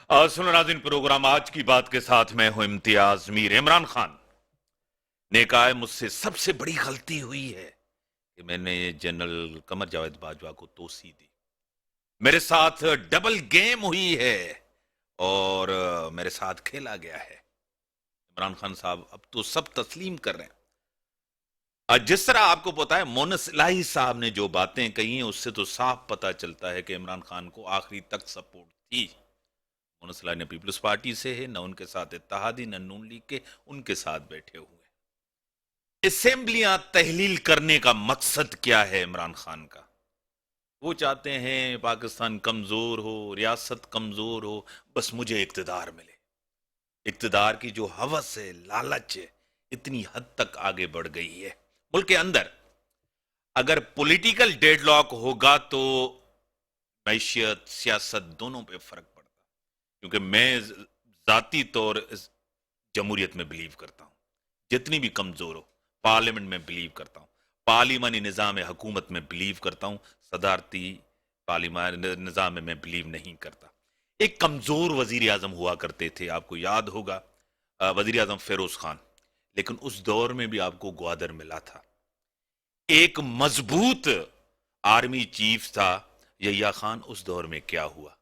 सुनो नाज़रीन, प्रोग्राम आज की बात के साथ मैं हूं इम्तियाज मीर। इमरान खान ने कहा है मुझसे सबसे बड़ी गलती हुई है कि मैंने जनरल कमर जावेद बाजवा को तोसी दी। मेरे साथ डबल गेम हुई है और मेरे साथ खेला गया है। इमरान खान साहब अब तो सब तस्लीम कर रहे हैं। जिस तरह आपको पता है मोनस इलाही साहब ने जो बातें कही हैं उससे तो साफ पता चलता है कि इमरान खान को आखिरी तक सपोर्ट थी। मोनस इलाही ने पीपल्स पार्टी से है, न उनके साथ इत्तेहादी, न नून लीग के, उनके साथ बैठे हुए हैं। असेंबलियां तहलील करने का मकसद क्या है इमरान खान का? वो चाहते हैं पाकिस्तान कमजोर हो, रियासत कमजोर हो, बस मुझे इक्तदार मिले। इक्तदार की जो हवस है, लालच है, इतनी हद तक आगे बढ़ गई है मुल्क के अंदर। अगर पॉलिटिकल डेडलॉक होगा तो मैशियत, सियासत दोनों पे फर्क पड़ता, क्योंकि मैं जाती तौर इस जमहूरियत में बिलीव करता हूं, जितनी भी कमजोर हो। पार्लियामेंट में बिलीव करता हूं, पार्लिमानी निज़ाम हुकूमत में बिलीव करता हूं, सदारती पार्लिमानी निज़ाम में मैं बिलीव नहीं करता। एक कमजोर वजीर आजम हुआ करते थे, आपको याद होगा, वजीर आजम फिरोज खान। लेकिन उस दौर में भी आपको ग्वादर मिला था। एक मजबूत आर्मी चीफ था यहिया खान। उस दौर में क्या हुआ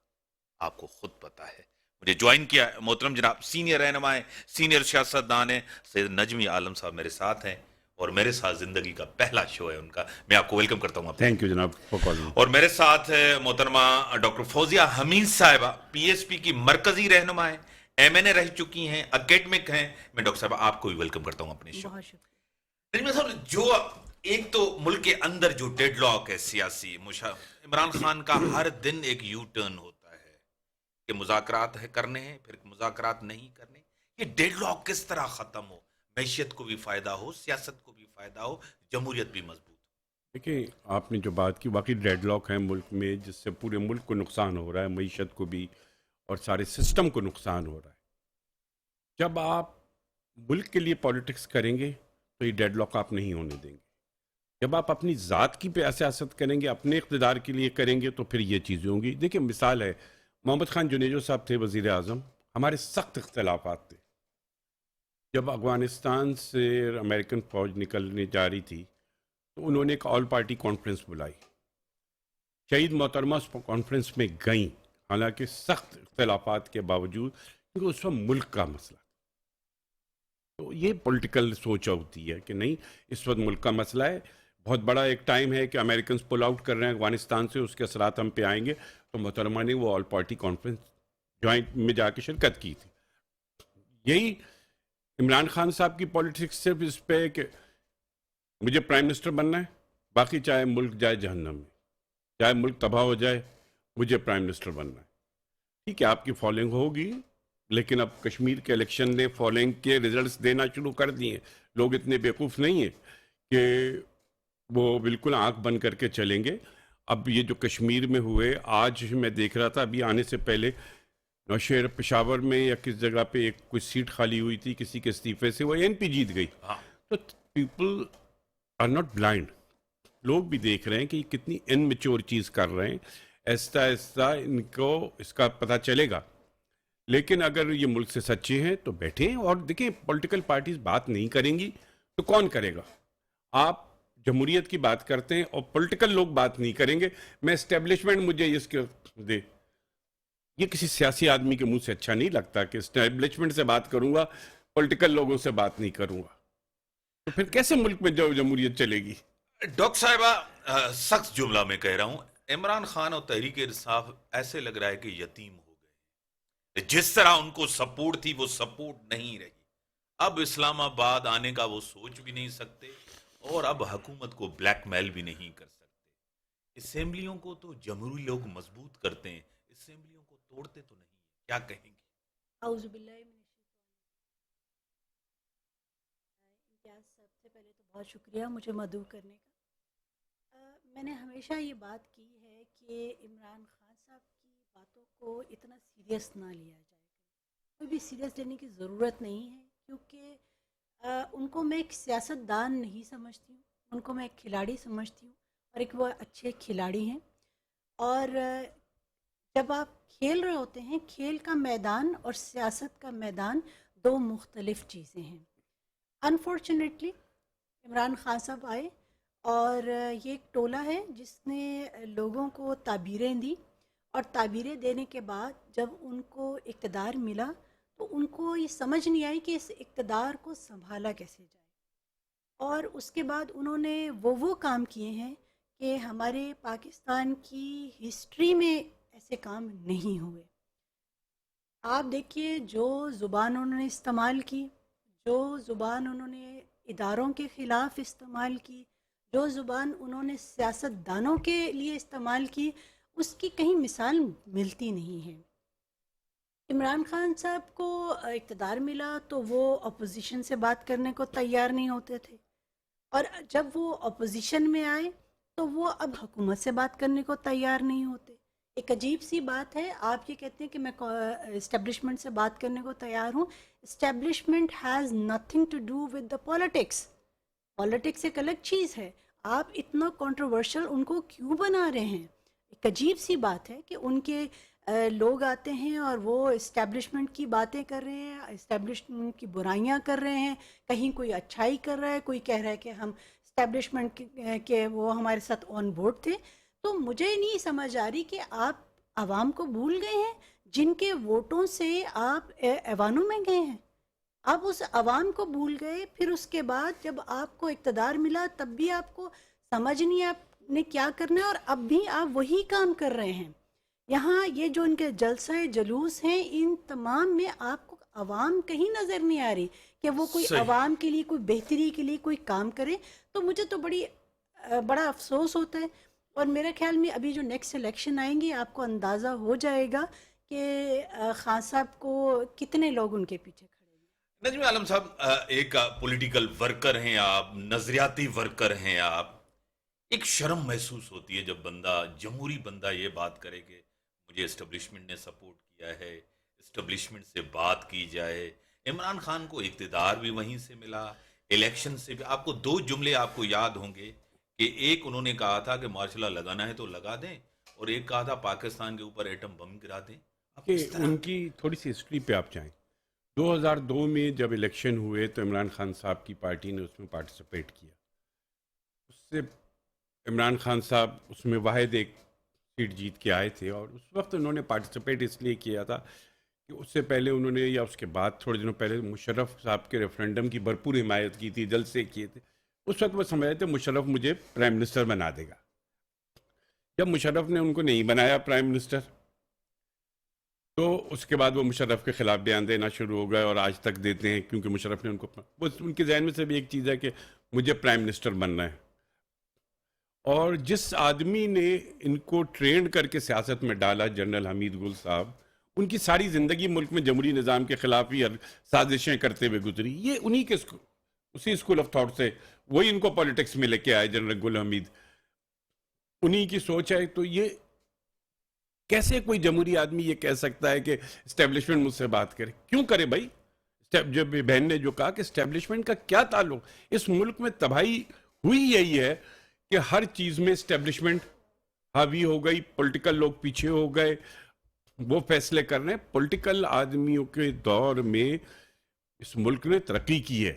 आपको खुद पता है। मुझे ज्वाइन किया मोहतरम जनाब सीनियर रहनुमा है, सीनियर सियासतदान है, सैयद नजमी आलम साहब मेरे साथ हैं और मेरे साथ जिंदगी का पहला शो है उनका। मैं आपको वेलकम करता हूं। थैंक यू जनाब फॉर कॉलिंग। और मेरे साथ है मोहतरमा डॉक्टर फौजिया हमीद साहिबा, पीएसपी की मरकजी रहनुमा है, एमएनए रह चुकी हैं, एकेडमिक हैं। मैं डॉक्टर साहब आपको भी वेलकम करता हूं अपने शो। जो एक तो मुल्क के अंदर जो डेडलॉक है सियासी, इमरान खान का हर दिन एक यू टर्न होता है कि मुज़ाकरात है करने हैं, फिर मुज़ाकरात नहीं करने। ये डेडलॉक किस तरह खत्म हो, मैशियत को भी फायदा हो, सियासत को भी फायदा हो, जमहूरियत भी मजबूत हो। देखिए, आपने जो बात की वाकई डेडलॉक है मुल्क में, जिससे पूरे मुल्क को नुकसान हो रहा है, मईशत को भी और सारे सिस्टम को नुकसान हो रहा है। जब आप मुल्क के लिए पॉलिटिक्स करेंगे तो ये डेडलॉक आप नहीं होने देंगे। जब आप अपनी ज़ात की सियासत करेंगे, अपने इक़्तिदार के लिए करेंगे, तो फिर ये चीज़ें होंगी। देखिए, मिसाल है, मोहम्मद खान जुनेजो साहब थे वज़ीर आज़म, हमारे सख्त इख्तलाफात थे। जब अफ़गानिस्तान से अमेरिकन फ़ौज निकलने जा रही थी तो उन्होंने एक ऑल पार्टी कॉन्फ्रेंस बुलाई। शहीद मोहतरमा उस कॉन्फ्रेंस में गई, हालांकि सख्त इख्तलाफात के बावजूद, क्योंकि उस वक्त मुल्क का मसला। तो ये पॉलिटिकल सोच होती है कि नहीं, इस वक्त मुल्क का मसला है, बहुत बड़ा एक टाइम है कि अमेरिकन पुल आउट कर रहे हैं अफगानिस्तान से, उसके असरात हम पे आएंगे। तो मोहतरमा ने वो ऑल पार्टी कॉन्फ्रेंस ज्वाइंट में जाके शिरकत की थी। यही इमरान खान साहब की पॉलिटिक्स सिर्फ इस पे कि मुझे प्राइम मिनिस्टर बनना है, बाकी चाहे मुल्क जाए जहन्नम में, चाहे मुल्क तबाह हो जाए, मुझे प्राइम मिनिस्टर बनना है। ठीक है, आपकी फॉलोइंग होगी, लेकिन अब कश्मीर के इलेक्शन ने फॉलोइंग के रिजल्ट्स देना शुरू कर दिए। लोग इतने बेवकूफ़ नहीं हैं कि वो बिल्कुल आंख बंद करके चलेंगे। अब ये जो कश्मीर में हुए, आज मैं देख रहा था अभी आने से पहले, नौशेर पेशावर में या किस जगह पे एक कुछ सीट खाली हुई थी, किसी के इस्तीफे से वो एनपी जीत गई। तो पीपल आर नॉट ब्लाइंड। लोग भी देख रहे हैं कि कितनी इनमेच्योर चीज़ कर रहे हैं। ऐसा ऐसा इनको इसका पता चलेगा। लेकिन अगर ये मुल्क से सच्चे हैं तो बैठें और देखें। पॉलिटिकल पार्टीज बात नहीं करेंगी तो कौन करेगा? आप जमहूरियत की बात करते हैं और पॉलिटिकल लोग बात नहीं करेंगे। मैं एस्टेब्लिशमेंट मुझे इसके दे, ये किसी सियासी आदमी के मुंह से अच्छा नहीं लगता कि एस्टेब्लिशमेंट से बात करूंगा, पॉलिटिकल लोगों से बात नहीं करूंगा। तो फिर कैसे मुल्क में जो जमहूरियत चलेगी? डॉक्टर साहिबा, सख्त जुमला में कह रहा हूं, इमरान खान और तहरीक इंसाफ ऐसे लग रहा है कि यतीम हो गए। जिस तरह उनको सपोर्ट थी वो सपोर्ट नहीं रही। अब इस्लामाबाद आने का वो सोच भी नहीं सकते और अब हुकूमत को ब्लैकमेल भी नहीं कर सकते। असेंबलियों को तो जमहूरी लोग मजबूत करते हैं, असेंबलियों को तोड़ते तो नहीं है। क्या कहेंगे? सबसे पहले तो बहुत शुक्रिया मुझे मदऊ करने का। मैंने हमेशा ये बात की है कि इमरान खान साहब की बातों को इतना सीरियस ना लिया जाए। कोई भी सीरियस लेने की ज़रूरत नहीं है, क्योंकि उनको मैं एक सियासतदान नहीं समझती हूँ, उनको मैं एक खिलाड़ी समझती हूँ और एक वो अच्छे खिलाड़ी हैं। और جب آپ کھیل رہے ہوتے ہیں، کھیل کا میدان اور سیاست کا میدان دو مختلف چیزیں ہیں. انفارچونیٹلی عمران خان صاحب آئے اور یہ ایک ٹولہ ہے جس نے لوگوں کو تعبیریں دی، اور تعبیریں دینے کے بعد جب ان کو اقتدار ملا تو ان کو یہ سمجھ نہیں آئی کہ اس اقتدار کو سنبھالا کیسے جائے. اور اس کے بعد انہوں نے وہ کام کیے ہیں کہ ہمارے پاکستان کی ہسٹری میں ایسے کام نہیں ہوئے. آپ دیکھیے جو زبان انہوں نے استعمال کی، جو زبان انہوں نے اداروں کے خلاف استعمال کی، جو زبان انہوں نے سیاست دانوں کے لیے استعمال کی، اس کی کہیں مثال ملتی نہیں ہے. عمران خان صاحب کو اقتدار ملا تو وہ اپوزیشن سے بات کرنے کو تیار نہیں ہوتے تھے، اور جب وہ اپوزیشن میں آئے تو وہ اب حکومت سے بات کرنے کو تیار نہیں ہوتے. ایک عجیب سی بات ہے، آپ یہ کہتے ہیں کہ میں اسٹیبلشمنٹ سے بات کرنے کو تیار ہوں. Establishment has nothing to do with the politics. Politics ایک الگ چیز ہے. آپ اتنا کنٹروورشل ان کو کیوں بنا رہے ہیں؟ ایک عجیب سی بات ہے کہ ان کے لوگ آتے ہیں اور وہ اسٹیبلشمنٹ کی باتیں کر رہے ہیں، اسٹیبلشمنٹ کی برائیاں کر رہے ہیں. کہیں کوئی اچھائی کر رہا ہے، کوئی کہہ رہا ہے کہ ہم اسٹیبلشمنٹ کے وہ ہمارے ساتھ آن بورڈ تھے. تو مجھے نہیں سمجھ آ رہی کہ آپ عوام کو بھول گئے ہیں جن کے ووٹوں سے آپ ایوانوں میں گئے ہیں. آپ اس عوام کو بھول گئے. پھر اس کے بعد جب آپ کو اقتدار ملا تب بھی آپ کو سمجھ نہیں آپ نے کیا کرنا ہے، اور اب بھی آپ وہی کام کر رہے ہیں. یہاں یہ جو ان کے جلسہ جلوس ہیں، ان تمام میں آپ کو عوام کہیں نظر نہیں آ رہی کہ وہ کوئی صحیح. عوام کے لیے، کوئی بہتری کے لیے کوئی کام کرے. تو مجھے تو بڑا افسوس ہوتا ہے. اور میرے خیال میں ابھی جو نیکسٹ الیکشن آئیں گے آپ کو اندازہ ہو جائے گا کہ خان صاحب کو کتنے لوگ ان کے پیچھے کھڑے ہیں. نجم عالم صاحب، ایک پولیٹیکل ورکر ہیں آپ، نظریاتی ورکر ہیں آپ. ایک شرم محسوس ہوتی ہے جب بندہ، جمہوری بندہ یہ بات کرے کہ مجھے اسٹیبلشمنٹ نے سپورٹ کیا ہے، اسٹیبلشمنٹ سے بات کی جائے. عمران خان کو اقتدار بھی وہیں سے ملا، الیکشن سے بھی. آپ کو دو جملے آپ کو یاد ہوں گے کہ ایک انہوں نے کہا تھا کہ مارشل لا لگانا ہے تو لگا دیں، اور ایک کہا تھا پاکستان کے اوپر ایٹم بم گرا دیں. اب کہ اس طرح ان کی تھوڑی سی ہسٹری پہ آپ جائیں. 2002 میں جب الیکشن ہوئے تو عمران خان صاحب کی پارٹی نے اس میں پارٹیسپیٹ کیا. اس سے عمران خان صاحب اس میں واحد ایک سیٹ جیت کے آئے تھے، اور اس وقت انہوں نے پارٹیسپیٹ اس لیے کیا تھا کہ اس سے پہلے انہوں نے، یا اس کے بعد تھوڑے دنوں پہلے، مشرف صاحب کے ریفرینڈم کی بھرپور حمایت کی تھی، جلسے کیے تھے. اس وقت وہ سمجھ رہے تھے مشرف مجھے پرائم منسٹر بنا دے گا. جب مشرف نے ان کو نہیں بنایا پرائم منسٹر تو اس کے بعد وہ مشرف کے خلاف بیان دینا شروع ہو گئے، اور آج تک دیتے ہیں، کیونکہ مشرف نے ان کو، وہ ان کے ذہن میں سے بھی ایک چیز ہے کہ مجھے پرائم منسٹر بننا ہے. اور جس آدمی نے ان کو ٹرینڈ کر کے سیاست میں ڈالا، جنرل حمید گل صاحب، ان کی ساری زندگی ملک میں جمہوری نظام کے خلاف ہی سازشیں کرتے ہوئے گزری. یہ انہی کے اسی اسکول آف تھاٹ سے وہی ان کو پالیٹکس میں لے کے آئے جنرل گل حمید. انہی کی سوچ ہے. تو یہ کیسے کوئی جمہوری آدمی یہ کہہ سکتا ہے کہ اسٹیبلشمنٹ مجھ سے بات کرے؟ کیوں کرے بھائی؟ جب بہن نے جو کہا کہ اسٹیبلشمنٹ کا کیا تعلق، اس ملک میں تباہی ہوئی یہی ہے کہ ہر چیز میں اسٹیبلشمنٹ حاوی ہو گئی، پولیٹیکل لوگ پیچھے ہو گئے، وہ فیصلے کر رہے ہیں. پولیٹیکل آدمیوں کے دور میں اس ملک نے ترقی کی ہے.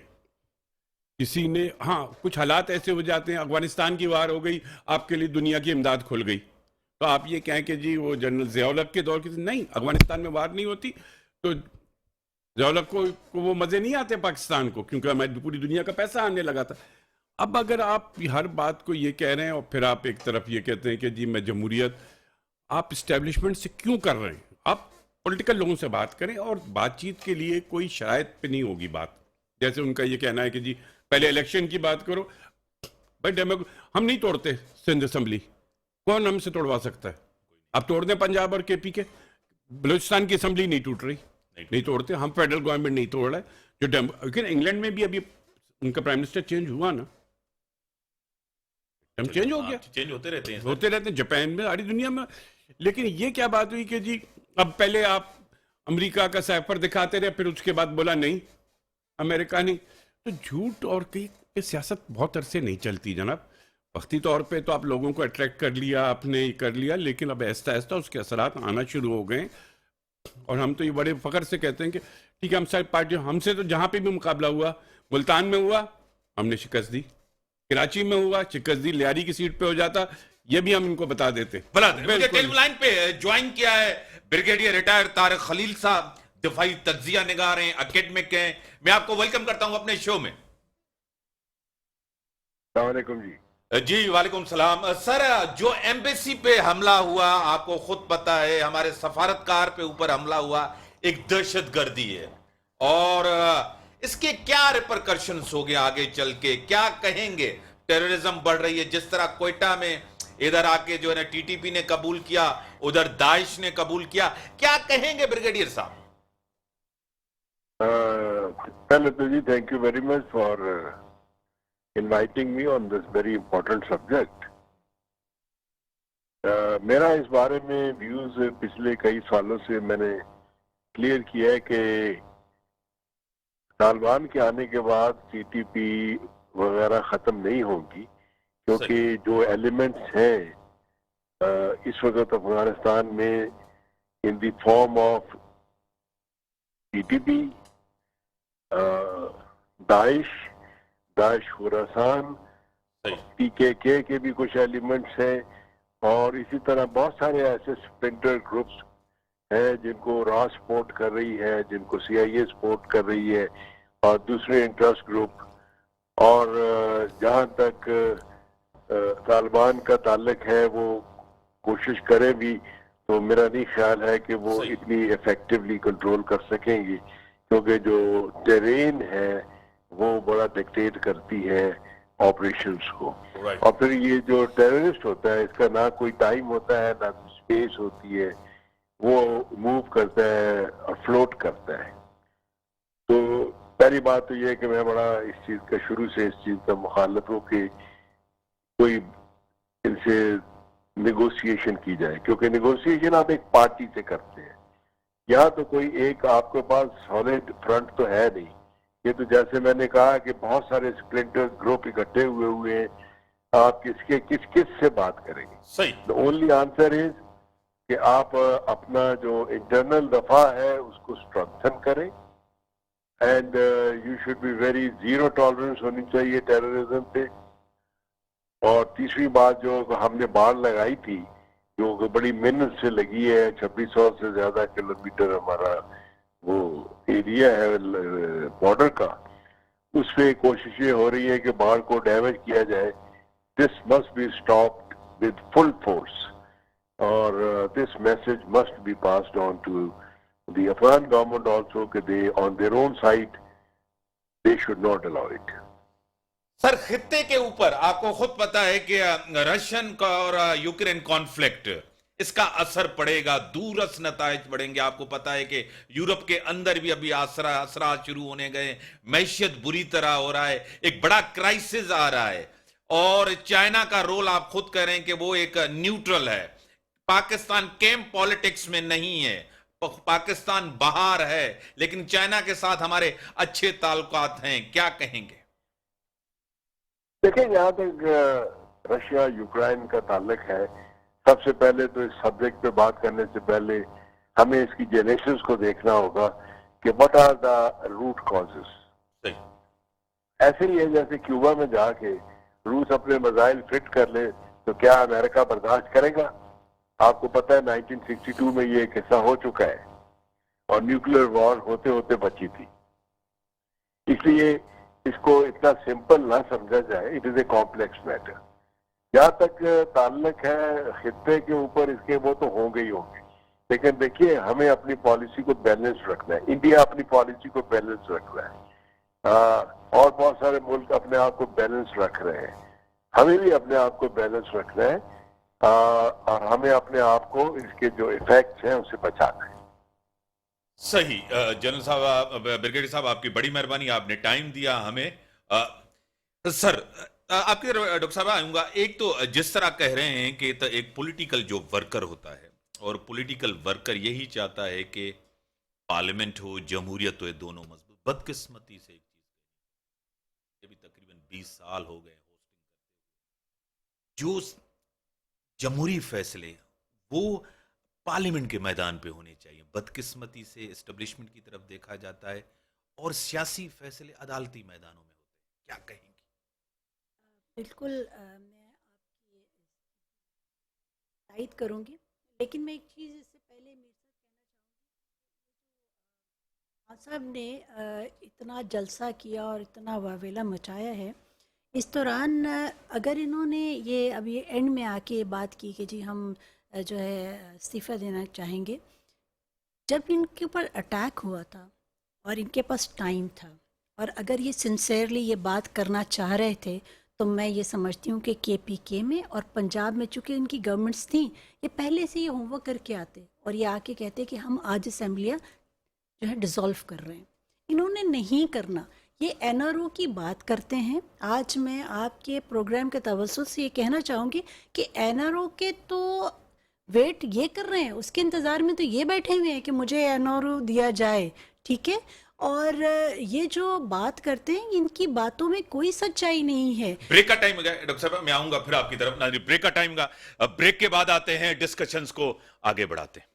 کسی نے، ہاں کچھ حالات ایسے ہو جاتے ہیں، افغانستان کی وار ہو گئی، آپ کے لیے دنیا کی امداد کھل گئی، تو آپ یہ کہیں کہ جی وہ جنرل ضیاء الحق کے دور کی، نہیں، افغانستان میں وار نہیں ہوتی تو ضیاء الحق کو وہ مزے نہیں آتے پاکستان کو، کیونکہ ہمیں پوری دنیا کا پیسہ آنے لگا تھا. اب اگر آپ ہر بات کو یہ کہہ رہے ہیں اور پھر آپ ایک طرف یہ کہتے ہیں کہ جی میں جمہوریت، آپ اسٹیبلشمنٹ سے کیوں کر رہے ہیں؟ آپ پولیٹیکل لوگوں سے بات کریں، اور بات چیت کے لیے کوئی شرائط پہ نہیں ہوگی بات. جیسے ان کا یہ کہنا ہے کہ جی پہلے الیکشن کی بات کرو. بھائی ہم نہیں توڑتے سندھ اسمبلی، کون ہم سے توڑوا سکتا ہے؟ آپ توڑ دیں پنجاب اور کے پی کے، بلوچستان کی اسمبلی نہیں ٹوٹ رہی، نہیں توڑتے. ہم فیڈرل گورنمنٹ نہیں توڑ رہے. جو انگلینڈ میں بھی ابھی ان کا پرائم منسٹر چینج ہوا نا، چینج ہو گیا، چینج ہوتے رہتے ہیں جاپان میں، ساری دنیا میں. لیکن یہ کیا بات ہوئی کہ جی اب پہلے آپ امریکہ کا سائفر دکھاتے رہے، پھر اس کے بعد بولا نہیں امریکہ نہیں. تو جھوٹ اور کہیں سیاست بہت عرصے نہیں چلتی جناب. وقتی طور پہ تو آپ لوگوں کو اٹریکٹ کر لیا، آپ نے کر لیا، لیکن اب آہستہ آہستہ اس کے اثرات آنا شروع ہو گئے. اور ہم تو یہ بڑے فخر سے کہتے ہیں کہ ٹھیک ہے، ہم ساری پارٹیوں، ہم سے تو جہاں پہ بھی مقابلہ ہوا، ملتان میں ہوا ہم نے شکست دی، کراچی میں ہوا شکست دی، لیاری کی سیٹ پہ ہو جاتا، یہ بھی ہم ان کو بتا دیتے. بلا دیں. مجھے ٹیلی بالکل. فون لائن پہ جوائن کیا ہے بریگیڈیئر ریٹائر طارق خلیل صاحب، دفاعی تجزیہ نگار ہیں، اکیڈمک ہیں. میں آپ کو ویلکم کرتا ہوں اپنے شو میں. السلام علیکم جی. جی وعلیکم السلام. سر، جو ایمبیسی پہ حملہ ہوا آپ کو خود پتا ہے، ہمارے سفارتکار پہ اوپر حملہ ہوا، ایک دہشت گردی ہے. اور اس کے کیا ریپرکشنز ہو گئے آگے چل کے؟ کیا کہیں گے؟ ٹیررزم بڑھ رہی ہے، جس طرح کوئٹہ میں ادھر آ کے جو ہے نا ٹی ٹی پی نے قبول کیا، ادھر داعش نے قبول کیا. کیا کہیں گے بریگیڈیئر صاحب؟ پہلے تو جی thank you very much for inviting me on this very important subject. میرا اس بارے میں ویوز پچھلے کئی سالوں سے میں نے کلیئر کیا ہے کہ طالبان کے آنے کے بعد ٹی ٹی پی وغیرہ ختم نہیں ہوگی، کیونکہ جو ایلیمنٹس ہیں اس وقت افغانستان میں in the form of T T P, داعش خراسان، پی کے بھی کچھ ایلیمنٹس ہیں، اور اسی طرح بہت سارے ایسے سپلنٹر گروپس ہیں جن کو را سپورٹ کر رہی ہے، جن کو سی آئی اے سپورٹ کر رہی ہے، اور دوسرے انٹرسٹ گروپ. اور جہاں تک طالبان کا تعلق ہے، وہ کوشش کریں بھی تو میرا نہیں خیال ہے کہ وہ اتنی افیکٹولی کنٹرول کر سکیں گے، کیونکہ جو ٹیرین ہے وہ بڑا ڈکٹیٹ کرتی ہے آپریشنز کو. اور پھر یہ جو ٹیررسٹ ہوتا ہے، اس کا نہ کوئی ٹائم ہوتا ہے نہ کوئی اسپیس ہوتی ہے، وہ موو کرتا ہے اور فلوٹ کرتا ہے. تو پہلی بات تو یہ ہے کہ میں بڑا اس چیز کا شروع سے اس چیز کا مخالف ہوں کہ کوئی ان سے نیگوسیشن کی جائے، کیونکہ نیگوسیشن آپ ایک پارٹی سے کرتے ہیں. یہاں تو کوئی ایک آپ کے پاس سالڈ فرنٹ تو ہے نہیں. یہ تو جیسے میں نے کہا کہ بہت سارے سپلنٹر گروپ اکٹھے ہوئے ہیں، آپ کس سے بات کریں گے؟ صحیح. The only answer is کہ آپ اپنا جو انٹرنل دفاع ہے اس کو اسٹرنگتھن کریں، and you should be very zero tolerance ہونی چاہیے ٹیررزم پہ. اور تیسری بات جو ہم نے باڑ لگائی تھی، جو بڑی محنت سے لگی ہے، 2600 سے زیادہ کلومیٹر ہمارا وہ ایریا ہے بارڈر کا، اس پہ کوششیں ہو رہی ہے کہ باڑ کو ڈیمیج کیا جائے. This must be stopped with full force, اور this message must be passed on to the Afghan government also کہ they on their own side they should not allow it. Sir, خطے کے اوپر آپ کو خود پتا ہے کہ رشین کا اور یوکرین کانفلکٹ، اس کا اثر پڑے گا، دورس نتائج پڑیں گے. آپ کو پتا ہے کہ یورپ کے اندر بھی ابھی اثرات شروع ہونے گئے، معیشت بری طرح ہو رہا ہے، ایک بڑا کرائسس آ رہا ہے. اور چائنا کا رول آپ خود کہہ رہے ہیں کہ وہ ایک نیوٹرل ہے. پاکستان کیمپ پالیٹکس میں نہیں ہے، پاکستان باہر ہے، لیکن چائنا کے ساتھ ہمارے اچھے تعلقات ہیں. کیا کہیں گے؟ دیکھیں، جہاں تک رشیا یوکرائن کا تعلق ہے، سب سے پہلے تو اس سبجیکٹ پہ بات کرنے سے پہلے ہمیں اس کی جینیسس کو دیکھنا ہوگا کہ what are the root causes. ایسے ہی ہے جیسے کیوبا میں جا کے روس اپنے میزائل فٹ کر لے تو کیا امریکہ برداشت کرے گا؟ آپ کو پتہ ہے 1962 میں یہ قصہ ہو چکا ہے، اور نیوکلیر وار ہوتے ہوتے بچی تھی. اس لیے اس کو اتنا سمپل نہ سمجھا جائے، it is a complex matter. جہاں تک تعلق ہے خطے کے اوپر، اس کے وہ تو ہوں گے ہی ہوں گے، لیکن دیکھیے ہمیں اپنی پالیسی کو بیلنس رکھنا ہے. انڈیا اپنی پالیسی کو بیلنس رکھ رہا ہے، اور بہت سارے ملک اپنے آپ کو بیلنس رکھ رہے ہیں. ہمیں بھی اپنے آپ کو بیلنس رکھنا ہے، اور ہمیں اپنے آپ کو اس کے جو ایفیکٹس ہیں اسے بچانا ہے. صحیح. جنرل صاحب، بریگیڈیئر صاحب، آپ کی بڑی مہربانی، آپ نے ٹائم دیا ہمیں. سر، آپ کے ڈاکٹر صاحب آؤں گا. ایک تو جس طرح کہہ رہے ہیں کہ ایک پولیٹیکل جو ورکر ہوتا ہے، اور پولیٹیکل ورکر یہی چاہتا ہے کہ پارلیمنٹ ہو، جمہوریت ہو، یہ دونوں مضبوط. بدقسمتی سے ایک چیز، یہ بھی تقریباً 20 سال ہو گئے जो जमहूरी फैसले वो पार्लियामेंट के मैदान पे होने चाहिए, बदकिस्मती से एस्टेब्लिशमेंट की तरफ देखा जाता है और सियासी फैसले अदालती मैदानों में होते हैं, क्या कहेंगी? बिल्कुल मैं आपकी तायद करूंगी, लेकिन मैं एक चीज़ इससे पहले मीर साहब ने इतना जलसा किया और इतना वावेला मचाया है, इस दौरान अगर इन्होंने ये अभी एंड में आके बात की कि जी हम जो है इस्तीफ़ा देना चाहेंगे, जब इनके ऊपर अटैक हुआ था और इनके पास टाइम था और अगर ये सिंसेरली ये बात करना चाह रहे थे तो मैं ये समझती हूँ कि KPK में और पंजाब में चूँकि इनकी गवर्नमेंट्स थी, ये पहले से ये होमवर्क करके आते और ये आके कहते कि हम आज असेंबलियाँ जो है डिज़ोल्व कर रहे हैं। इन्होंने नहीं करना, ये NRO की बात करते हैं। आज मैं आपके प्रोग्राम के तवज्जुह से ये कहना चाहूँगी कि NRO के तो वेट ये कर रहे हैं, उसके इंतज़ार में तो ये बैठे हुए हैं कि मुझे NRO दिया जाए, ठीक है। और ये जो बात करते हैं इनकी बातों में कोई सच्चाई नहीं है। ब्रेक का टाइम हो गया डॉक्टर साहब, मैं आऊंगा फिर आपकी तरफ। नाज़रीन, ब्रेक का टाइम का, ब्रेक के बाद आते हैं, डिस्कशंस को आगे बढ़ाते हैं।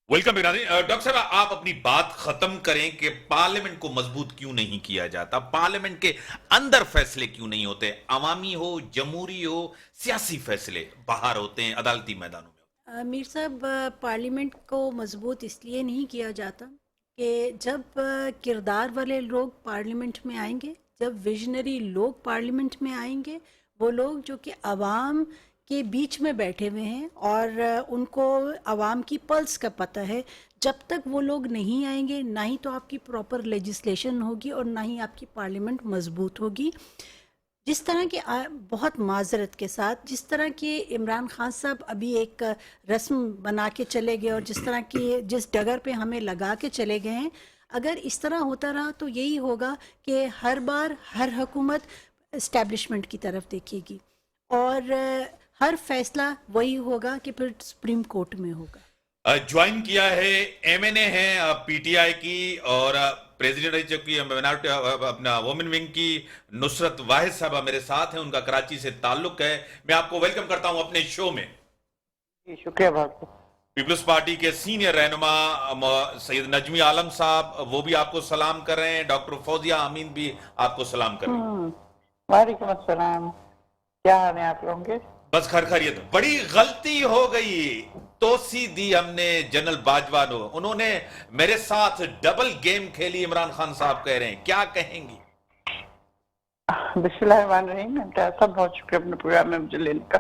वेलकम डॉक्टर साहब, आप अपनी बात खत्म करें कि पार्लियामेंट को मजबूत क्यों नहीं किया जाता, पार्लियामेंट के अंदर फैसले क्यों नहीं होते, अवामी हो, जमहूरी हो, सियासी फैसले बाहर होते हैं, अदालती मैदानों में। मीर साहब, पार्लियामेंट को मजबूत इसलिए नहीं किया जाता कि जब किरदार वाले लोग पार्लियामेंट में आएंगे, जब विजनरी लोग पार्लियामेंट में आएंगे, वो लोग जो कि अवाम के बीच में बैठे हुए हैं और उनको अवाम की पल्स का पता है, जब तक वो लोग नहीं आएंगे ना ही तो आपकी प्रॉपर लेजिस्लेशन होगी और ना ही आपकी पार्लियामेंट मजबूत होगी। जिस तरह के बहुत माजरत के साथ जिस तरह के इमरान खान साहब अभी एक रस्म बना के चले गए और जिस तरह की जिस डगर पे हमें लगा के चले गए हैं, अगर इस तरह होता रहा तो यही होगा कि हर बार हर हुकूमत इस्टेब्लिशमेंट की तरफ देखेगी और हर फैसला वही होगा कि फिर सुप्रीम कोर्ट में होगा। ज्वाइन किया है MNA है PTI की और प्रेसिडेंट की अपना वुमेन विंग की नुसरत वाहिद साहबा मेरे साथ हैं, उनका कराची से ताल्लुक है। मैं आपको वेलकम करता हूं अपने शो में। शुक्रिया बहुत। पीपल्स पार्टी के सीनियर रहनुमा सैयद नजमी आलम साहब, वो भी आपको सलाम कर रहे हैं। डॉक्टर फौजिया अमीन भी आपको सलाम कर रहे हैं। वालेकुम अस्सलाम, क्या हाल है आप लोगों के? बस खैरियत। बड़ी गलती हो गई, तोसी दी हमने जनरल बाजवा को, उन्होंने मेरे साथ डबल गेम खेली, इमरान खान साहब कह रहे हैं, क्या कहेंगी? बिस्मिल्लाहिर्रहमानिर्रहीम, सब बहुत शुक्रिया अपने प्रोग्राम में मुझे लेने का।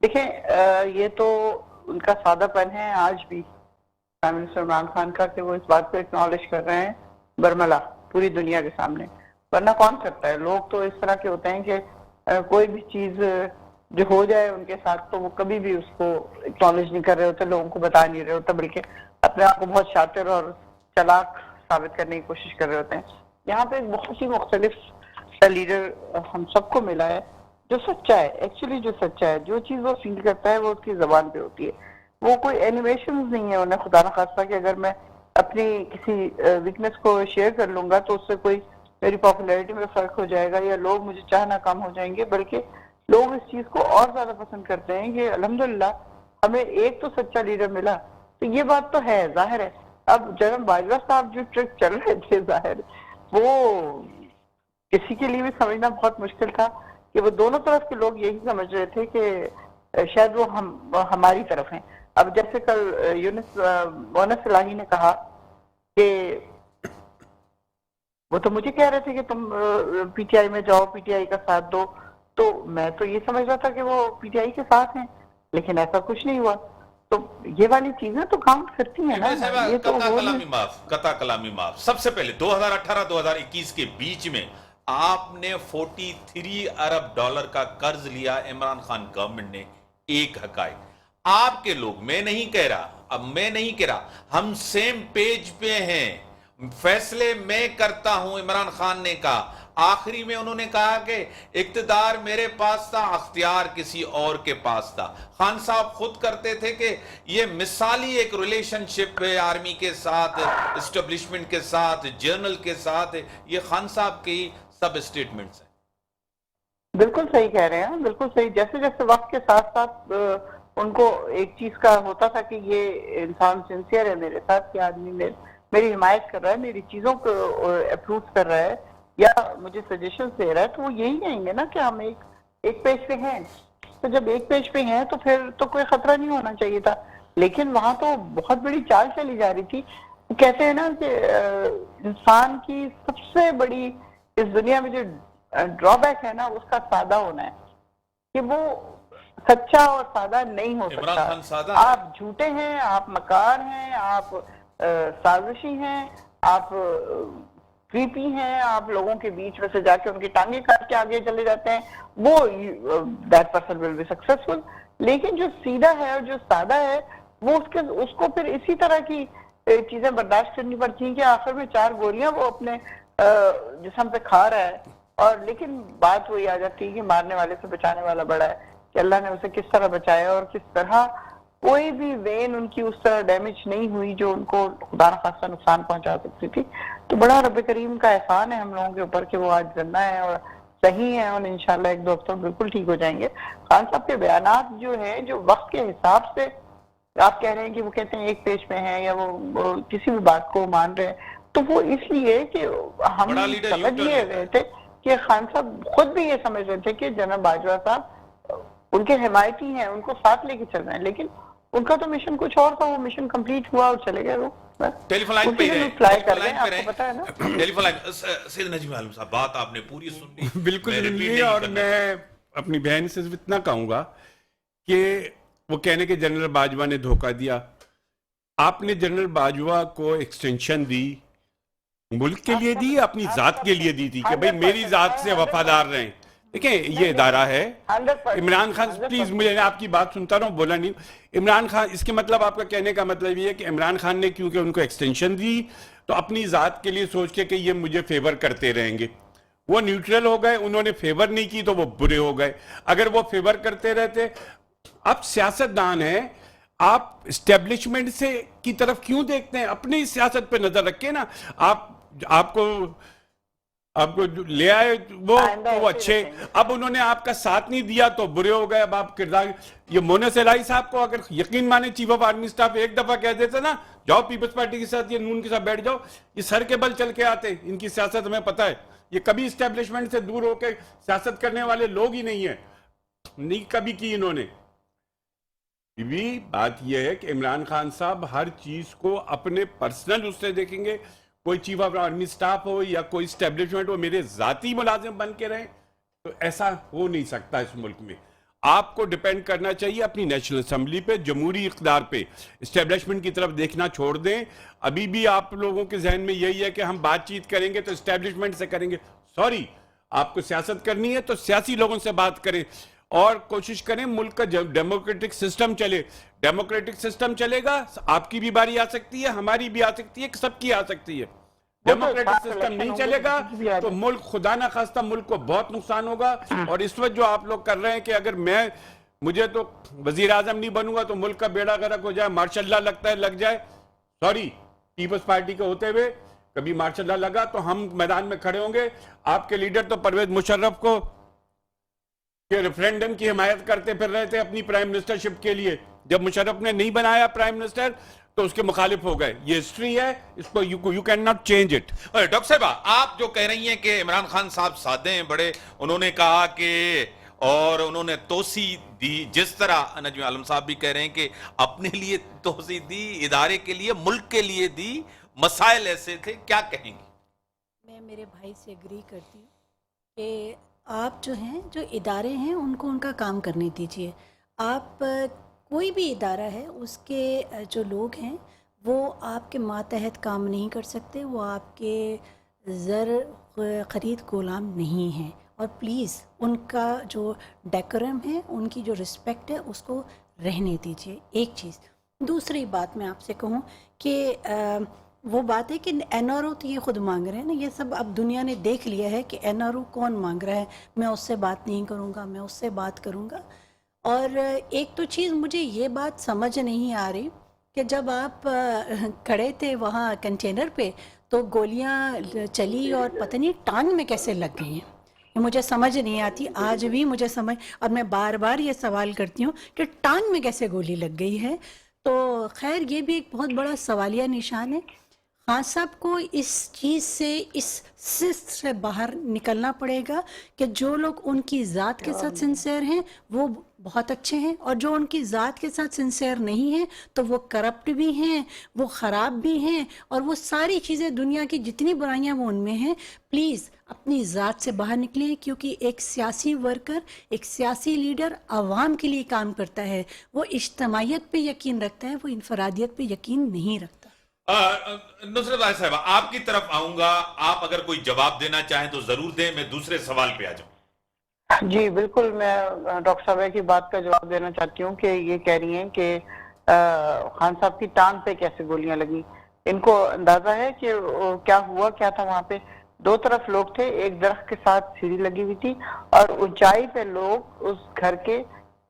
देखें, ये तो उनका सादापन है आज भी प्राइम मिनिस्टर इमरान खान का कि वो इस बात को एक्नॉलेज कर रहे हैं बरमला पूरी दुनिया के सामने, वरना कौन करता है। लोग तो इस तरह के होते हैं कि कोई भी चीज जो हो जाए उनके साथ तो वो कभी भी उसको एक्नॉलेज नहीं कर रहे होते, लोगों को बता नहीं रहे होते, बल्कि अपने आप को बहुत शातिर और चालाक साबित करने की कोशिश कर रहे होते हैं। यहाँ पे एक बहुत ही मुख्तलिफ लीडर हम सबको मिला है जो सच्चा है, एक्चुअली जो सच्चा है, जो चीज़ वो फील करता है वो उसकी जबान पे होती है। वो कोई एनिमेशन नहीं है उन्हें खुदा न खास्ता कि अगर मैं अपनी किसी वीकनेस को शेयर कर लूंगा तो उससे कोई मेरी पॉपुलैरिटी में फर्क हो जाएगा या लोग मुझे चाहना कम हो जाएंगे, बल्कि लोग इस चीज को और ज्यादा पसंद करते हैं कि अल्हम्दुलिल्लाह हमें एक तो सच्चा लीडर मिला। तो ये बात तो है, जाहिर है। अब जनरल बाजवा साहब जो ट्रिक चल रहे थे, जाहिर वो किसी के लिए भी समझना बहुत मुश्किल था कि वो दोनों तरफ के लोग यही समझ रहे थे कि शायद वो हमारी तरफ हैं। अब जैसे कल मोहनस इलाही ने कहा कि वो तो मुझे कह रहे थे कि तुम PTI में जाओ, PTI का साथ दो, तो मैं तो ये समझ रहा था कि वो PTI के साथ हैं, लेकिन ऐसा कुछ नहीं हुआ। तो ये वाली चीजें तो काउंट करती हैं ना। ये तो कता कलामी माफ। सबसे पहले 2018-2021 के बीच में आपने 43 अरब डॉलर का कर्ज लिया इमरान खान गवर्नमेंट ने। एक हकायक आपके लोग, मैं नहीं कह रहा, हम सेम पेज पे हैं। फैसले मैं करता हूं, इमरान खान ने कहा। आखिरी में उन्होंने कहा कि इक्तदार मेरे पास था, अख्तियार किसी और के पास था। खान साहब खुद करते थे कि ये मिसाली एक रिलेशनशिप है आर्मी के साथ, एस्टेब्लिशमेंट के साथ, जर्नल के साथ। ये खान साहब की सब स्टेटमेंट्स हैं। बिल्कुल सही कह रहे हैं, बिल्कुल सही। जैसे जैसे वक्त के साथ साथ उनको एक चीज का होता था कि ये इंसान सिंसियर है मेरे साथ, ये आदमी मेरी हिमायत कर रहा है, मेरी चीजों को अप्रूव कर रहा है या मुझे सजेशन दे रहा है, तो वो यही कहेंगे ना कि हम एक पेज पे हैं। तो जब एक पेज पे हैं तो फिर तो कोई खतरा नहीं होना चाहिए था, लेकिन वहां तो बहुत बड़ी चाल चली जा रही थी। कहते हैं ना कि इंसान की सबसे बड़ी इस दुनिया में जो ड्रॉबैक है ना, उसका सादा होना है, कि वो सच्चा और सादा नहीं हो इमरान खान सकता। सादा आप झूठे हैं, आप मकार हैं, आप साजिशी हैं, आप क्रीपी हैं, आप लोगों के बीच में से जाके उनकी टांगे काट के आगे चले जाते हैं, वो that person will be successful. लेकिन जो सीधा है और जो सादा है, वो उसको फिर इसी तरह की चीजें बर्दाश्त करनी पड़ती हैं कि आखिर में 4 गोलियां वो अपने जिस्म पे खा रहा है। और लेकिन बात वही आ जाती है कि मारने वाले से बचाने वाला बड़ा है, कि अल्लाह ने उसे किस तरह बचाया और किस तरह कोई भी वेन उनकी उस तरह डैमेज नहीं हुई जो उनको खुदा न खास्ता नुकसान पहुंचा सकती थी। तो बड़ा रब करीम का एहसान है हम लोगों के ऊपर कि वो आज जिंदा है और सही है, और इंशाल्लाह 1-2 हफ्तों में बिल्कुल ठीक हो जाएंगे। खान साहब के बयानात जो है, जो वक्त के हिसाब से आप कह रहे हैं कि वो कहते हैं एक पेज पे हैं या वो किसी भी बात को मान रहे हैं, तो वो इसलिए कि हम समझ ये रहे थे कि खान साहब खुद भी ये समझ रहे थे कि जनरल बाजवा साहब उनके हिमायती हैं, उनको साथ लेके चल रहे हैं, लेकिन उनका तो मिशन कुछ और था। वो मिशन कंप्लीट हुआ और चले गए वो। टेलीफोन लाइन पे ही फ्लाई कर रहे हैं, आपको पता है ना। टेलीफोन लाइन सैयद नजीम आलम साहब, बात आपने पूरी सुन ली, बिल्कुल सुन ली। और मैं अपनी बहन से इतना कहूंगा कि वो कहने के जनरल बाजवा ने धोखा दिया। आपने जनरल बाजवा को एक्सटेंशन दी, मुल्क के लिए दी, अपनी जात के लिए दी थी कि भाई मेरी जात से वफादार रहें। देखिए ये इदारा है। इमरान खान, प्लीज मुझे आपकी बात सुनता रहा हूँ, बोला नहीं। इमरान खान, इसके मतलब आपका कहने का मतलब ये है कि इमरान खान ने क्योंकि उनको एक्सटेंशन दी तो अपनी जात के लिए सोच के कि ये मुझे फेवर करते रहेंगे, वो न्यूट्रल हो गए। उन्होंने फेवर नहीं की तो वो बुरे हो गए। अगर वो फेवर करते रहते, आप सियासतदान हैं, आप स्टैब्लिशमेंट से की तरफ क्यों देखते हैं? अपनी सियासत पे नजर रखें ना। आपको जो ले आए वो अच्छे, अब उन्होंने आपका साथ नहीं दिया तो बुरे हो गए। अब आप किरदार, ये मोनस एलाई साहब को अगर यकीन माने चीफ ऑफ आर्मी स्टाफ एक दफा कह देते ना, जाओ पीपल्स पार्टी के साथ या नून के साथ बैठ जाओ, ये सर के बल चल के आते। इनकी सियासत हमें पता है, ये कभी स्टैब्लिशमेंट से दूर होकर सियासत करने वाले लोग ही नहीं है, नहीं कभी की इन्होंने। भी बात यह है कि इमरान खान साहब हर चीज को अपने पर्सनल उससे देखेंगे। कोई चीफ ऑफ आर्मी स्टाफ हो या कोई स्टैब्लिशमेंट हो, मेरे जाती मुलाजिम बन के रहें, तो ऐसा हो नहीं सकता इस मुल्क में। आपको डिपेंड करना चाहिए अपनी नेशनल असेंबली पे, जमहूरी इक़्तिदार पे। स्टैब्लिशमेंट की तरफ देखना छोड़ दें। अभी भी आप लोगों के जहन में यही है कि हम बातचीत करेंगे तो स्टैब्लिशमेंट से करेंगे। सॉरी, आपको सियासत करनी है तो सियासी लोगों से बात करें और कोशिश करें मुल्क का डेमोक्रेटिक सिस्टम चले। डेमोक्रेटिक सिस्टम चलेगा, आपकी भी बारी आ सकती है, हमारी भी आ सकती है, सबकी आ सकती है। डेमोक्रेटिक सिस्टम नहीं चलेगा तो मुल्क, खुदा ना खास्ता, मुल्क को बहुत नुकसान होगा। और इस वक्त जो आप लोग कर रहे हैं कि अगर मुझे तो वजीर आजम नहीं बनूंगा तो मुल्क का बेड़ा गर्क हो जाए, मार्शल लॉ लगता है लग जाए। सॉरी, पीपल्स पार्टी के होते हुए कभी मार्शल लॉ लगा तो हम मैदान में खड़े होंगे। आपके लीडर तो परवेज मुशर्रफ को रेफरेंडम की हिमायत करते फिर रहे थे अपनी प्राइम मिनिस्टरशिप के लिए। जब मुशर्रफ ने नहीं बनाया प्राइम मिनिस्टर तो उसके मुखालिफ हो गए। ये हिस्ट्री है, इसको you can not change it. Doctor साहबा, आप जो कह रही हैं कि इमरान खान साहब सादे हैं बड़े, उन्होंने कहा कि, और उन्होंने तोसी दी, जिस तरह नजमी आलम साहब भी कह रहे हैं कि अपने लिए तोसी दी, इदारे के लिए, मुल्क के लिए दी, मसाइल ऐसे थे, क्या कहेंगी? मैं मेरे भाई से एग्री करती हूँ कि आप जो हैं, जो इदारे हैं, उनको उनका काम करने दीजिए। आप कोई भी इदारा है, उसके जो लोग हैं वो आपके मातहत काम नहीं कर सकते, वो आपके ज़र ख़रीद गुलाम नहीं हैं। और प्लीज़ उनका जो डेकोरम है, उनकी जो रिस्पेक्ट है, उसको रहने दीजिए। एक चीज़। दूसरी बात मैं आपसे कहूँ कि वो बात है कि एनआरओ तो ये खुद मांग रहे हैं ना, ये सब अब दुनिया ने देख लिया है कि एनआरओ कौन मांग रहा है। मैं उससे बात नहीं करूँगा, मैं उससे बात करूँगा। और एक तो चीज़ मुझे ये बात समझ नहीं आ रही कि जब आप खड़े थे वहाँ कंटेनर पे तो गोलियाँ चली और पता नहीं टांग में कैसे लग गई हैं। یہ مجھے سمجھ نہیں آتی آج بھی مجھے سمجھ، اور میں بار بار یہ سوال کرتی ہوں کہ ٹانگ میں کیسے گولی لگ گئی ہے. تو خیر یہ بھی ایک بہت بڑا سوالیہ نشان ہے. خان صاحب کو اس چیز سے، اس سست سے باہر نکلنا پڑے گا کہ جو لوگ ان کی ذات کے ساتھ سنسیئر ہیں وہ بہت اچھے ہیں، اور جو ان کی ذات کے ساتھ سنسیئر نہیں ہیں تو وہ کرپٹ بھی ہیں، وہ خراب بھی ہیں، اور وہ ساری چیزیں دنیا کی جتنی برائیاں وہ ان میں ہیں. پلیز اپنی ذات سے باہر نکلیں، کیونکہ ایک سیاسی ورکر، ایک سیاسی لیڈر عوام کے لیے کام کرتا ہے. وہ اجتماعیت پہ یقین رکھتا ہے، وہ انفرادیت پہ یقین نہیں رکھتا. نصرت بھائی صاحبہ آپ کی طرف آؤں گا، آپ اگر کوئی جواب دینا چاہیں تو ضرور دیں، میں دوسرے سوال پہ آ جاؤں. جی بالکل، میں ڈاکٹر صاحب کی بات کا جواب دینا چاہتی ہوں کہ یہ کہہ رہی ہیں کہ خان صاحب کی ٹانگ پہ کیسے گولیاں لگی. ان کو اندازہ ہے کہ کیا ہوا کیا تھا وہاں پہ؟ دو طرف لوگ تھے، ایک درخت کے ساتھ سیڑھی لگی ہوئی تھی اور اونچائی پہ لوگ اس گھر کے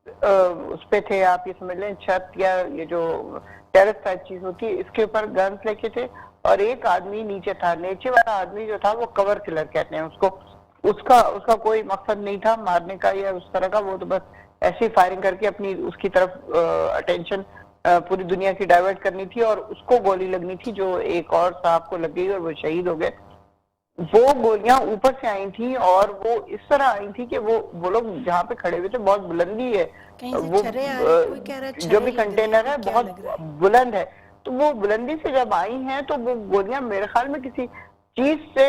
اس پہ تھے، آپ یہ سمجھ لیں چھت یا یہ جو ٹیرس ٹائپ چیز ہوتی ہے اس کے اوپر گنز لے کے تھے، اور ایک آدمی نیچے تھا. نیچے والا آدمی جو تھا وہ کور کلر کہتے ہیں اس کو. اس کا کوئی مقصد نہیں تھا مارنے کا یا اس طرح کا، وہ تو بس ایسی فائرنگ کر کے اپنی اس کی طرف اٹینشن پوری دنیا کی ڈائیورٹ کرنی تھی، اور اس کو گولی لگنی تھی جو ایک اور صاحب کو لگ گئی اور وہ شہید ہو گئے. وہ گولیاں اوپر سے آئی تھیں اور وہ اس طرح آئی تھی کہ وہ لوگ جہاں پہ کھڑے ہوئے تھے بہت بلندی ہے، وہ جو بھی کنٹینر ہے بہت بلند ہے، تو وہ بلندی سے جب آئی ہیں تو وہ گولیاں میرے خیال میں کسی چیز سے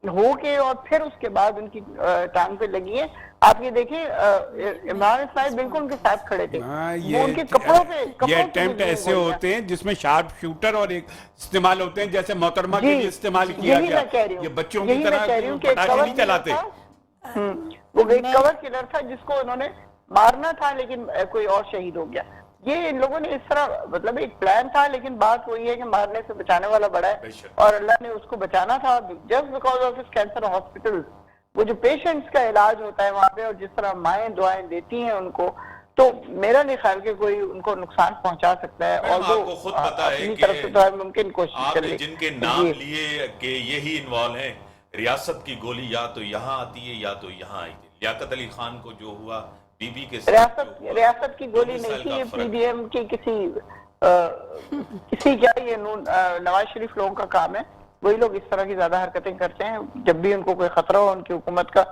ہو کے اور پھر اس کے بعد ان کی ٹانگ پہ لگی ہیں. آپ یہ دیکھیں عمران اسماعیل بالکل ان کے ساتھ کھڑے تھے، وہ ان کے کپڑوں پہ یہ اٹیمپٹ ایسے ہوتے ہیں جس میں شارپ شوٹر اور ایک استعمال ہوتے ہیں جیسے محترمہ کے لیے استعمال کیا گیا. یہ بچوں کی طرح پٹاخے نہیں چلاتے. وہ ایک کور کلر تھا جس کو انہوں نے مارنا تھا لیکن کوئی اور شہید ہو گیا. یہ ان لوگوں نے اس طرح مطلب ایک پلان تھا، لیکن بات وہی ہے کہ مارنے سے بچانے والا بڑا ہے اور اللہ نے اس کو بچانا تھا. جسٹ بیکاز آف اس کینسر ہاسپٹل، وہ جو پیشنٹس کا علاج ہوتا ہے وہاں پہ اور جس طرح مائیں دعائیں دیتی ہیں ان کو، تو میرا نہیں خیال کہ کوئی ان کو نقصان پہنچا سکتا ہے. اور آپ کو خود پتا ہے اپنی طرف سے تو ہر ممکن کوشش آپ کر نے لی جن کے نام لیے کہ یہی انوالو ہیں، ریاست کی گولی یا تو یہاں آتی ہے یا تو یہاں آئی تھی. لیاقت علی خان کو جو ہوا، بی بی کے ساتھ ریاست کی گولی نہیں تھی، یہ پی ڈی ایم کی کسی کیا یہ نواز شریف لوگوں کا کام ہے. وہی لوگ اس طرح کی زیادہ حرکتیں کرتے ہیں، جب بھی ان کو کوئی خطرہ ہو ان کی حکومت کا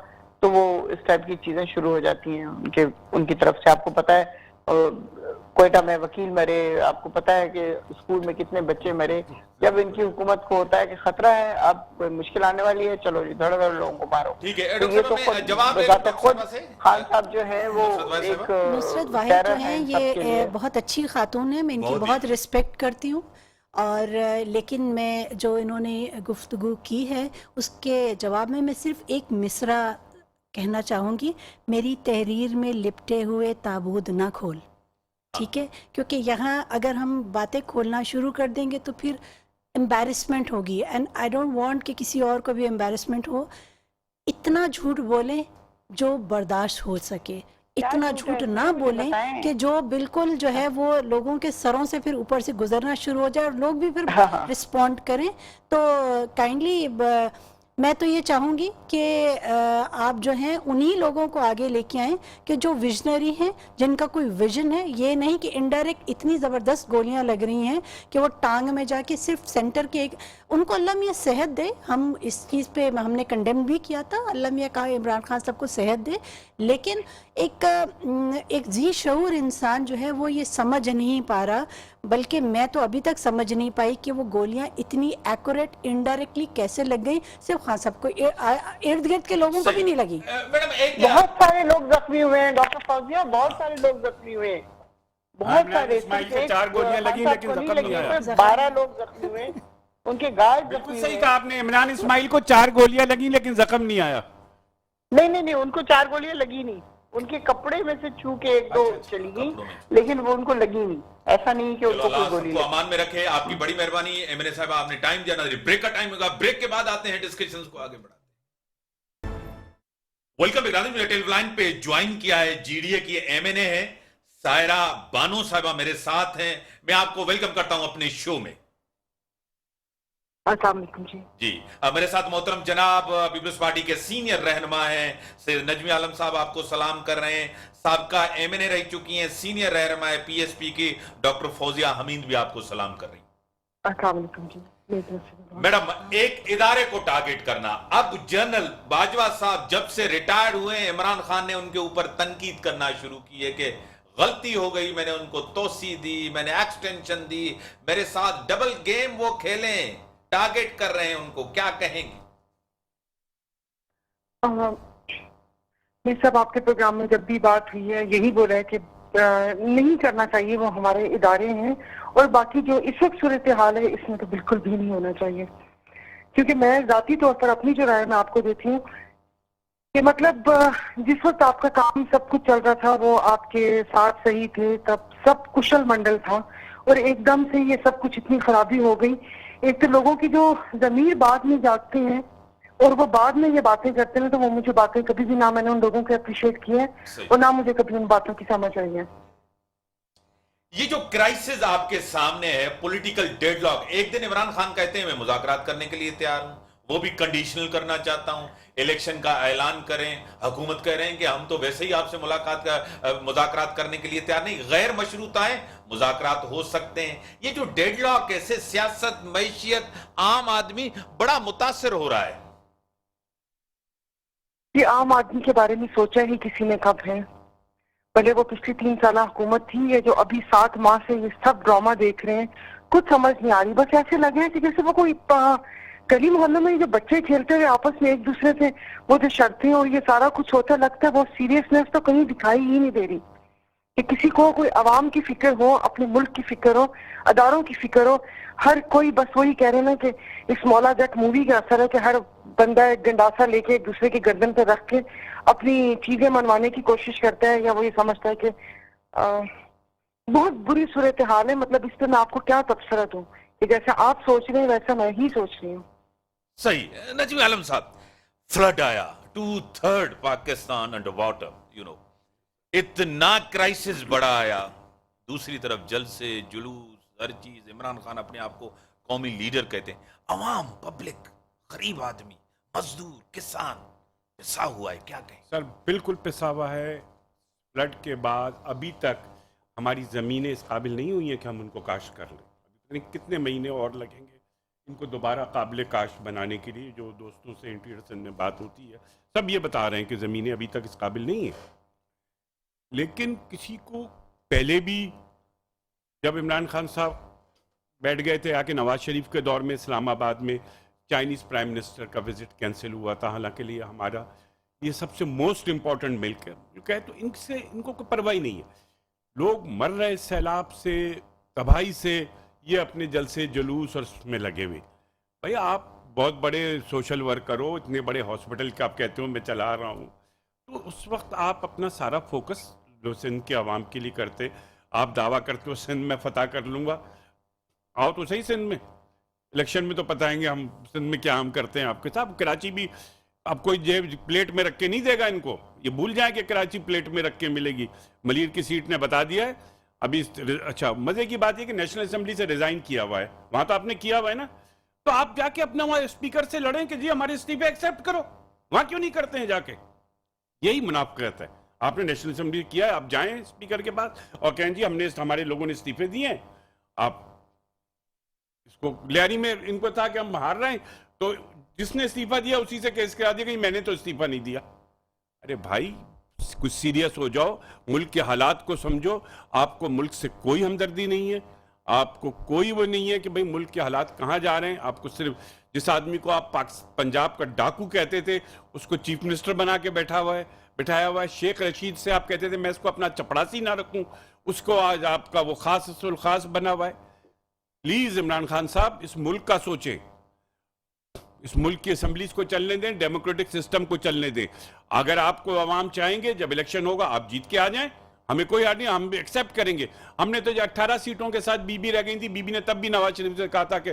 تو وہ اس ٹائپ کی چیزیں شروع ہو جاتی ہیں ان کی طرف سے. آپ کو پتا ہے کوئٹہ میں وکیل مرے، آپ کو پتا ہے کہ اسکول میں کتنے بچے مرے. جب ان کی حکومت کو ہوتا ہے کہ خطرہ ہے، اب کوئی مشکل آنے والی ہے، چلو جی دھڑ دھڑ لوگوں کو مارو. ٹھیک ہے یہ تو خود خان صاحب جو ہیں وہ ایک نصرت واحد جو ہیں یہ بہت اچھی خاتون ہیں، میں ان کی بہت رسپیکٹ کرتی ہوں. اور لیکن میں جو انہوں نے گفتگو کی ہے اس کے جواب میں صرف ایک مصرع کہنا چاہوں گی، میری تحریر میں لپٹے ہوئے تابوت نہ کھول. ٹھیک ہے، کیونکہ یہاں اگر ہم باتیں کھولنا شروع کر دیں گے تو پھر امبیرسمنٹ ہوگی، اینڈ آئی ڈونٹ وانٹ کہ کسی اور کو بھی امبیرسمنٹ ہو. اتنا جھوٹ بولیں جو برداشت ہو سکے، اتنا جھوٹ نہ بولیں کہ جو بالکل جو ہے وہ لوگوں کے سروں سے پھر اوپر سے گزرنا شروع ہو جائے اور لوگ بھی پھر رسپونڈ کریں. تو کائنڈلی میں تو یہ چاہوں گی کہ آپ جو ہیں انہی لوگوں کو آگے لے کے آئیں کہ جو ویژنری ہیں، جن کا کوئی ویژن ہے. یہ نہیں کہ انڈائریکٹ اتنی زبردست گولیاں لگ رہی ہیں کہ وہ ٹانگ میں جا کے صرف سینٹر کے ان کو اللہ میاں صحت دے. ہم اس چیز پہ ہم نے کنڈیم بھی کیا تھا، اللہ میاں کہا عمران خان صاحب کو صحت دے، لیکن ایک ذی شعور انسان جو ہے وہ یہ سمجھ نہیں پا رہا، بلکہ میں تو ابھی تک سمجھ نہیں پائی کہ وہ گولیاں اتنی ایکوریٹ انڈائریکٹلی کیسے لگ گئی. صرف خان صاحب کو، ارد گرد کے لوگوں کو بھی نہیں لگی. بہت سارے لوگ زخمی ہوئے ہیں ڈاکٹر فوزیہ، بہت سارے لوگ زخمی ہوئے ہیں، بہت سارے. 4 گولیاں لگی لیکن زخم نہیں آیا. 12 لوگ زخمی ہوئے، ان کے گائے بالکل صحیح کہا آپ نے. عمران اسماعیل کو 4 گولیاں لگی لیکن زخم نہیں آیا. نہیں ان کو 4 گولیاں لگی نہیں، ان کے کپڑے میں سے چھو کے 1-2 چلی گئی لیکن وہ ان کو لگی نہیں. ایسا نہیں کہ ان کو کوئی گولی لگی. امان میں رکھے. آپ کی بڑی مہربانی ایم این اے صاحب، آپ نے ٹائم دیا. بریک کا ٹائم ہوگا، بریک کے بعد آتے ہیں ڈسکشنز کو آگے بڑھاتے ہیں. ویلکم اگرانی ٹیلی لائن پہ جوائن کیا ہے جی ڈی اے کی ایم این اے ہے سائرہ بانو صاحبہ میرے ساتھ ہیں. میں آپ کو ویلکم کرتا ہوں اپنے شو میں. अस्सलाम वालेकुम जी। जी मेरे साथ मोहतरम जनाब पीपल्स पार्टी के सीनियर रहनुमा हैं सैयद नजमी आलम साहब आपको सलाम कर रहे हैं। साबका एमएनए रह चुकी हैं, सीनियर रहनुमा है पीएसपी की डॉक्टर फौजिया हमीद भी आपको सलाम कर रही हैं। अस्सलाम वालेकुम जी। मेरी तरफ से भी मैडम, एक इदारे को टारगेट करना, अब जनरल बाजवा साहब जब से रिटायर्ड हुए इमरान खान ने उनके ऊपर तनकीद करना शुरू की है कि गलती हो गई, मैंने उनको तोसी दी, मैंने एक्सटेंशन दी, मेरे साथ डबल गेम वो खेलें, टारगेट कर रहे हैं उनको, क्या कहेंगे? ये सब आपके प्रोग्राम में जब भी बात हुई है यही बोला है कि नहीं करना चाहिए, वो हमारे इदारे हैं, और बाकी जो इस वक्त सूरत हाल है इसमें तो बिल्कुल भी नहीं होना चाहिए। क्योंकि मैं जाती तौर पर अपनी जो राय मैं आपको देती हूँ कि मतलब जिस वक्त आपका काम सब कुछ चल रहा था, वो आपके साथ सही थे, तब सब कुशल मंडल था, और एकदम से ये सब कुछ इतनी खराबी हो गई। एक तो लोगों की जो ज़मीर बाद में जागते हैं और वो बाद में ये बातें करते हैं, तो वो मुझे बातें कभी भी ना मैंने उन लोगों को अप्रिशिएट किए और ना मुझे कभी उन बातों की समझ आई है। ये जो क्राइसिस आपके सामने है, पॉलिटिकल डेडलॉक, एक दिन इमरान खान कहते हैं मैं मुज़ाकरात करने के लिए तैयार हूं, वो भी कंडीशनल करना चाहता हूं, इलेक्शन का ऐलान करें, हुकूमत कह रहे हैं कि हम तो वैसे ही आपसे मुज़ाकरात करने के लिए तैयार नहीं, गैर मशरूताएं मुज़ाकरात हो सकते हैं। ये जो डेडलॉक है, सियासत, मैशियत, आम आदमी बड़ा मुतासिर हो रहा है। ये आम आदमी के बारे में सोचा ही किसी ने कब है? भले वो पिछली 3 साल हुकूमत थी, ये जो अभी 7 माह से ये सब ड्रामा देख रहे हैं, कुछ समझ नहीं आ रही। बस ऐसे लगे हैं कि जैसे वो कोई गली मोहल्लों में जो बच्चे खेलते हुए आपस में एक दूसरे से वो जो शर्तें और ये सारा कुछ होता, लगता है वो सीरियसनेस तो कहीं दिखाई ही नहीं दे रही कि किसी को कोई अवाम की फिक्र हो, अपने मुल्क की फिक्र हो, अदारों की फिक्र हो। हर कोई बस वही कह रहे हैं कि इस मौला जट मूवी का असर है कि हर बंदा एक गंडासा लेके एक दूसरे की गर्दन पे रख के अपनी चीजें मनवाने की कोशिश करता है, या वो ये समझता है कि बहुत बुरी सूरत हाल है। मतलब इस पर मैं आपको क्या तबसरा दूं कि जैसा आप सोच रहे हैं वैसा मैं ही सोच रही हूँ। सही। नजमी आलम साहब, फ्लड आया, 2/3 पाकिस्तान अंडर वाटर, इतना क्राइसिस बड़ा आया, दूसरी तरफ जलसे, जुलूस, हर चीज। इमरान खान अपने आप को कौमी लीडर कहते हैं, अवाम, पब्लिक, गरीब आदमी, मजदूर, किसान पिसा हुआ है, क्या कहें? सर बिल्कुल पिसा हुआ है। फ्लड के बाद अभी तक हमारी ज़मीनें इस काबिल नहीं हुई हैं कि हम उनको काश्त कर लें। अभी कितने महीने और लगेंगे इनको दोबारा काबिल काश्त बनाने के लिए। जो दोस्तों से इंटीरियर में बात होती है, सब ये बता रहे हैं कि ज़मीनें अभी तक इस काबिल नहीं है। लेकिन किसी को पहले भी, जब इमरान खान साहब बैठ गए थे आके नवाज शरीफ के दौर में इस्लामाबाद में, चाइनीज़ प्राइम मिनिस्टर का विजिट कैंसिल हुआ था, हालांकि लिए हमारा ये सबसे मोस्ट इम्पॉर्टेंट मिल्क है, जो कहे तो इनको कोई परवाह ही नहीं है। लोग मर रहे सैलाब से, तबाही से, ये अपने जलसे जुलूस और उसमें लगे हुए। भाई आप बहुत बड़े सोशल वर्कर हो, इतने बड़े हॉस्पिटल के आप कहते हो मैं चला रहा हूँ, तो उस वक्त आप अपना सारा फोकस जो सिंध के आवाम के लिए करते, आप दावा करते हो सिंध में फतह कर लूँगा, आओ तो सही सिंध में, इलेक्शन में तो बताएंगे हम सिंध में क्या हम करते हैं आपके साथ। कराची भी अब कोई जेब प्लेट में रख के नहीं देगा इनको, ये भूल जाए कि कराची प्लेट में रख के मिलेगी। मलीर की सीट ने बता दिया है अभी। अच्छा, मजे की बात है कि नेशनल असेंबली से रिजाइन किया हुआ है, वहां तो आपने किया हुआ है ना, तो आप जाके अपना वहां स्पीकर से लड़ें कि जी हमारे इस्तीफे एक्सेप्ट करो। वहां क्यों नहीं करते हैं जाके? यही मुनाफिकत है। आपने नेशनल असेंबली किया है, आप जाएं स्पीकर के पास और कहें जी हमारे लोगों ने इस्तीफे दिए हैं, आप इसको लियारी में इनको था कि हम हार रहे हैं, तो जिसने इस्तीफा दिया उसी से केस करा दिया कि मैंने तो इस्तीफा नहीं दिया। अरे भाई कुछ सीरियस हो जाओ, मुल्क के हालात को समझो। आपको मुल्क से कोई हमदर्दी नहीं है, आपको कोई वो नहीं है कि भाई मुल्क के हालात कहाँ जा रहे हैं। आपको सिर्फ जिस आदमी को आप पंजाब का डाकू कहते थे उसको चीफ मिनिस्टर बना के बिठाया हुआ है। शेख रशीद से आप कहते थे मैं इसको अपना चपड़ासी ना रखूं, उसको आज आपका वो खास बना हुआ है। प्लीज इमरान खान साहब इस मुल्क का सोचें, इस मुल्क की असेंबलीज को चलने दें, डेमोक्रेटिक सिस्टम को चलने दें। अगर आपको आवाम चाहेंगे जब इलेक्शन होगा आप जीत के आ जाएं, हमें कोई हार नहीं, हम भी एक्सेप्ट करेंगे। हमने तो 18 सीटों के साथ बीबी रह गई थी, बीबी ने तब भी नवाज शरीफ से कहा था कि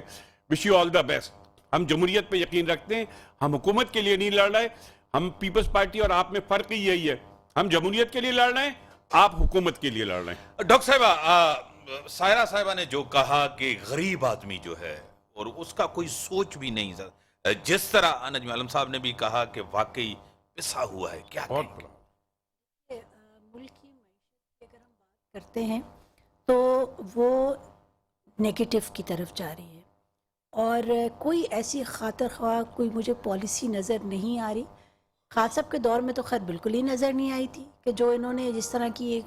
wish you all the best. हम जमहूरियत पे यकीन रखते हैं, हम हुकूमत के लिए नहीं लड़ रहे। हम पीपल्स पार्टी और आप में फर्क ही यही है, हम जमहूरियत के लिए लड़ रहे हैं, आप हुकूमत के लिए लड़ रहे हैं। डॉक्टर साहिबा, सायरा साहिबा ने जो कहा कि गरीब आदमी जो है اور اس کا کوئی سوچ بھی نہیں سکتا. جس طرح نجم عالم صاحب نے بھی کہا کہ واقعی پسا ہوا ہے. کیا بہت کہیں گے؟ بڑا. ملک کی معیشت کی اگر ہم بات کرتے ہیں تو وہ نیگیٹو کی طرف جا رہی ہے، اور کوئی ایسی خاطر خواہ کوئی مجھے پالیسی نظر نہیں آ رہی. خان صاحب کے دور میں تو خیر بالکل ہی نظر نہیں آئی تھی کہ جو انہوں نے جس طرح کی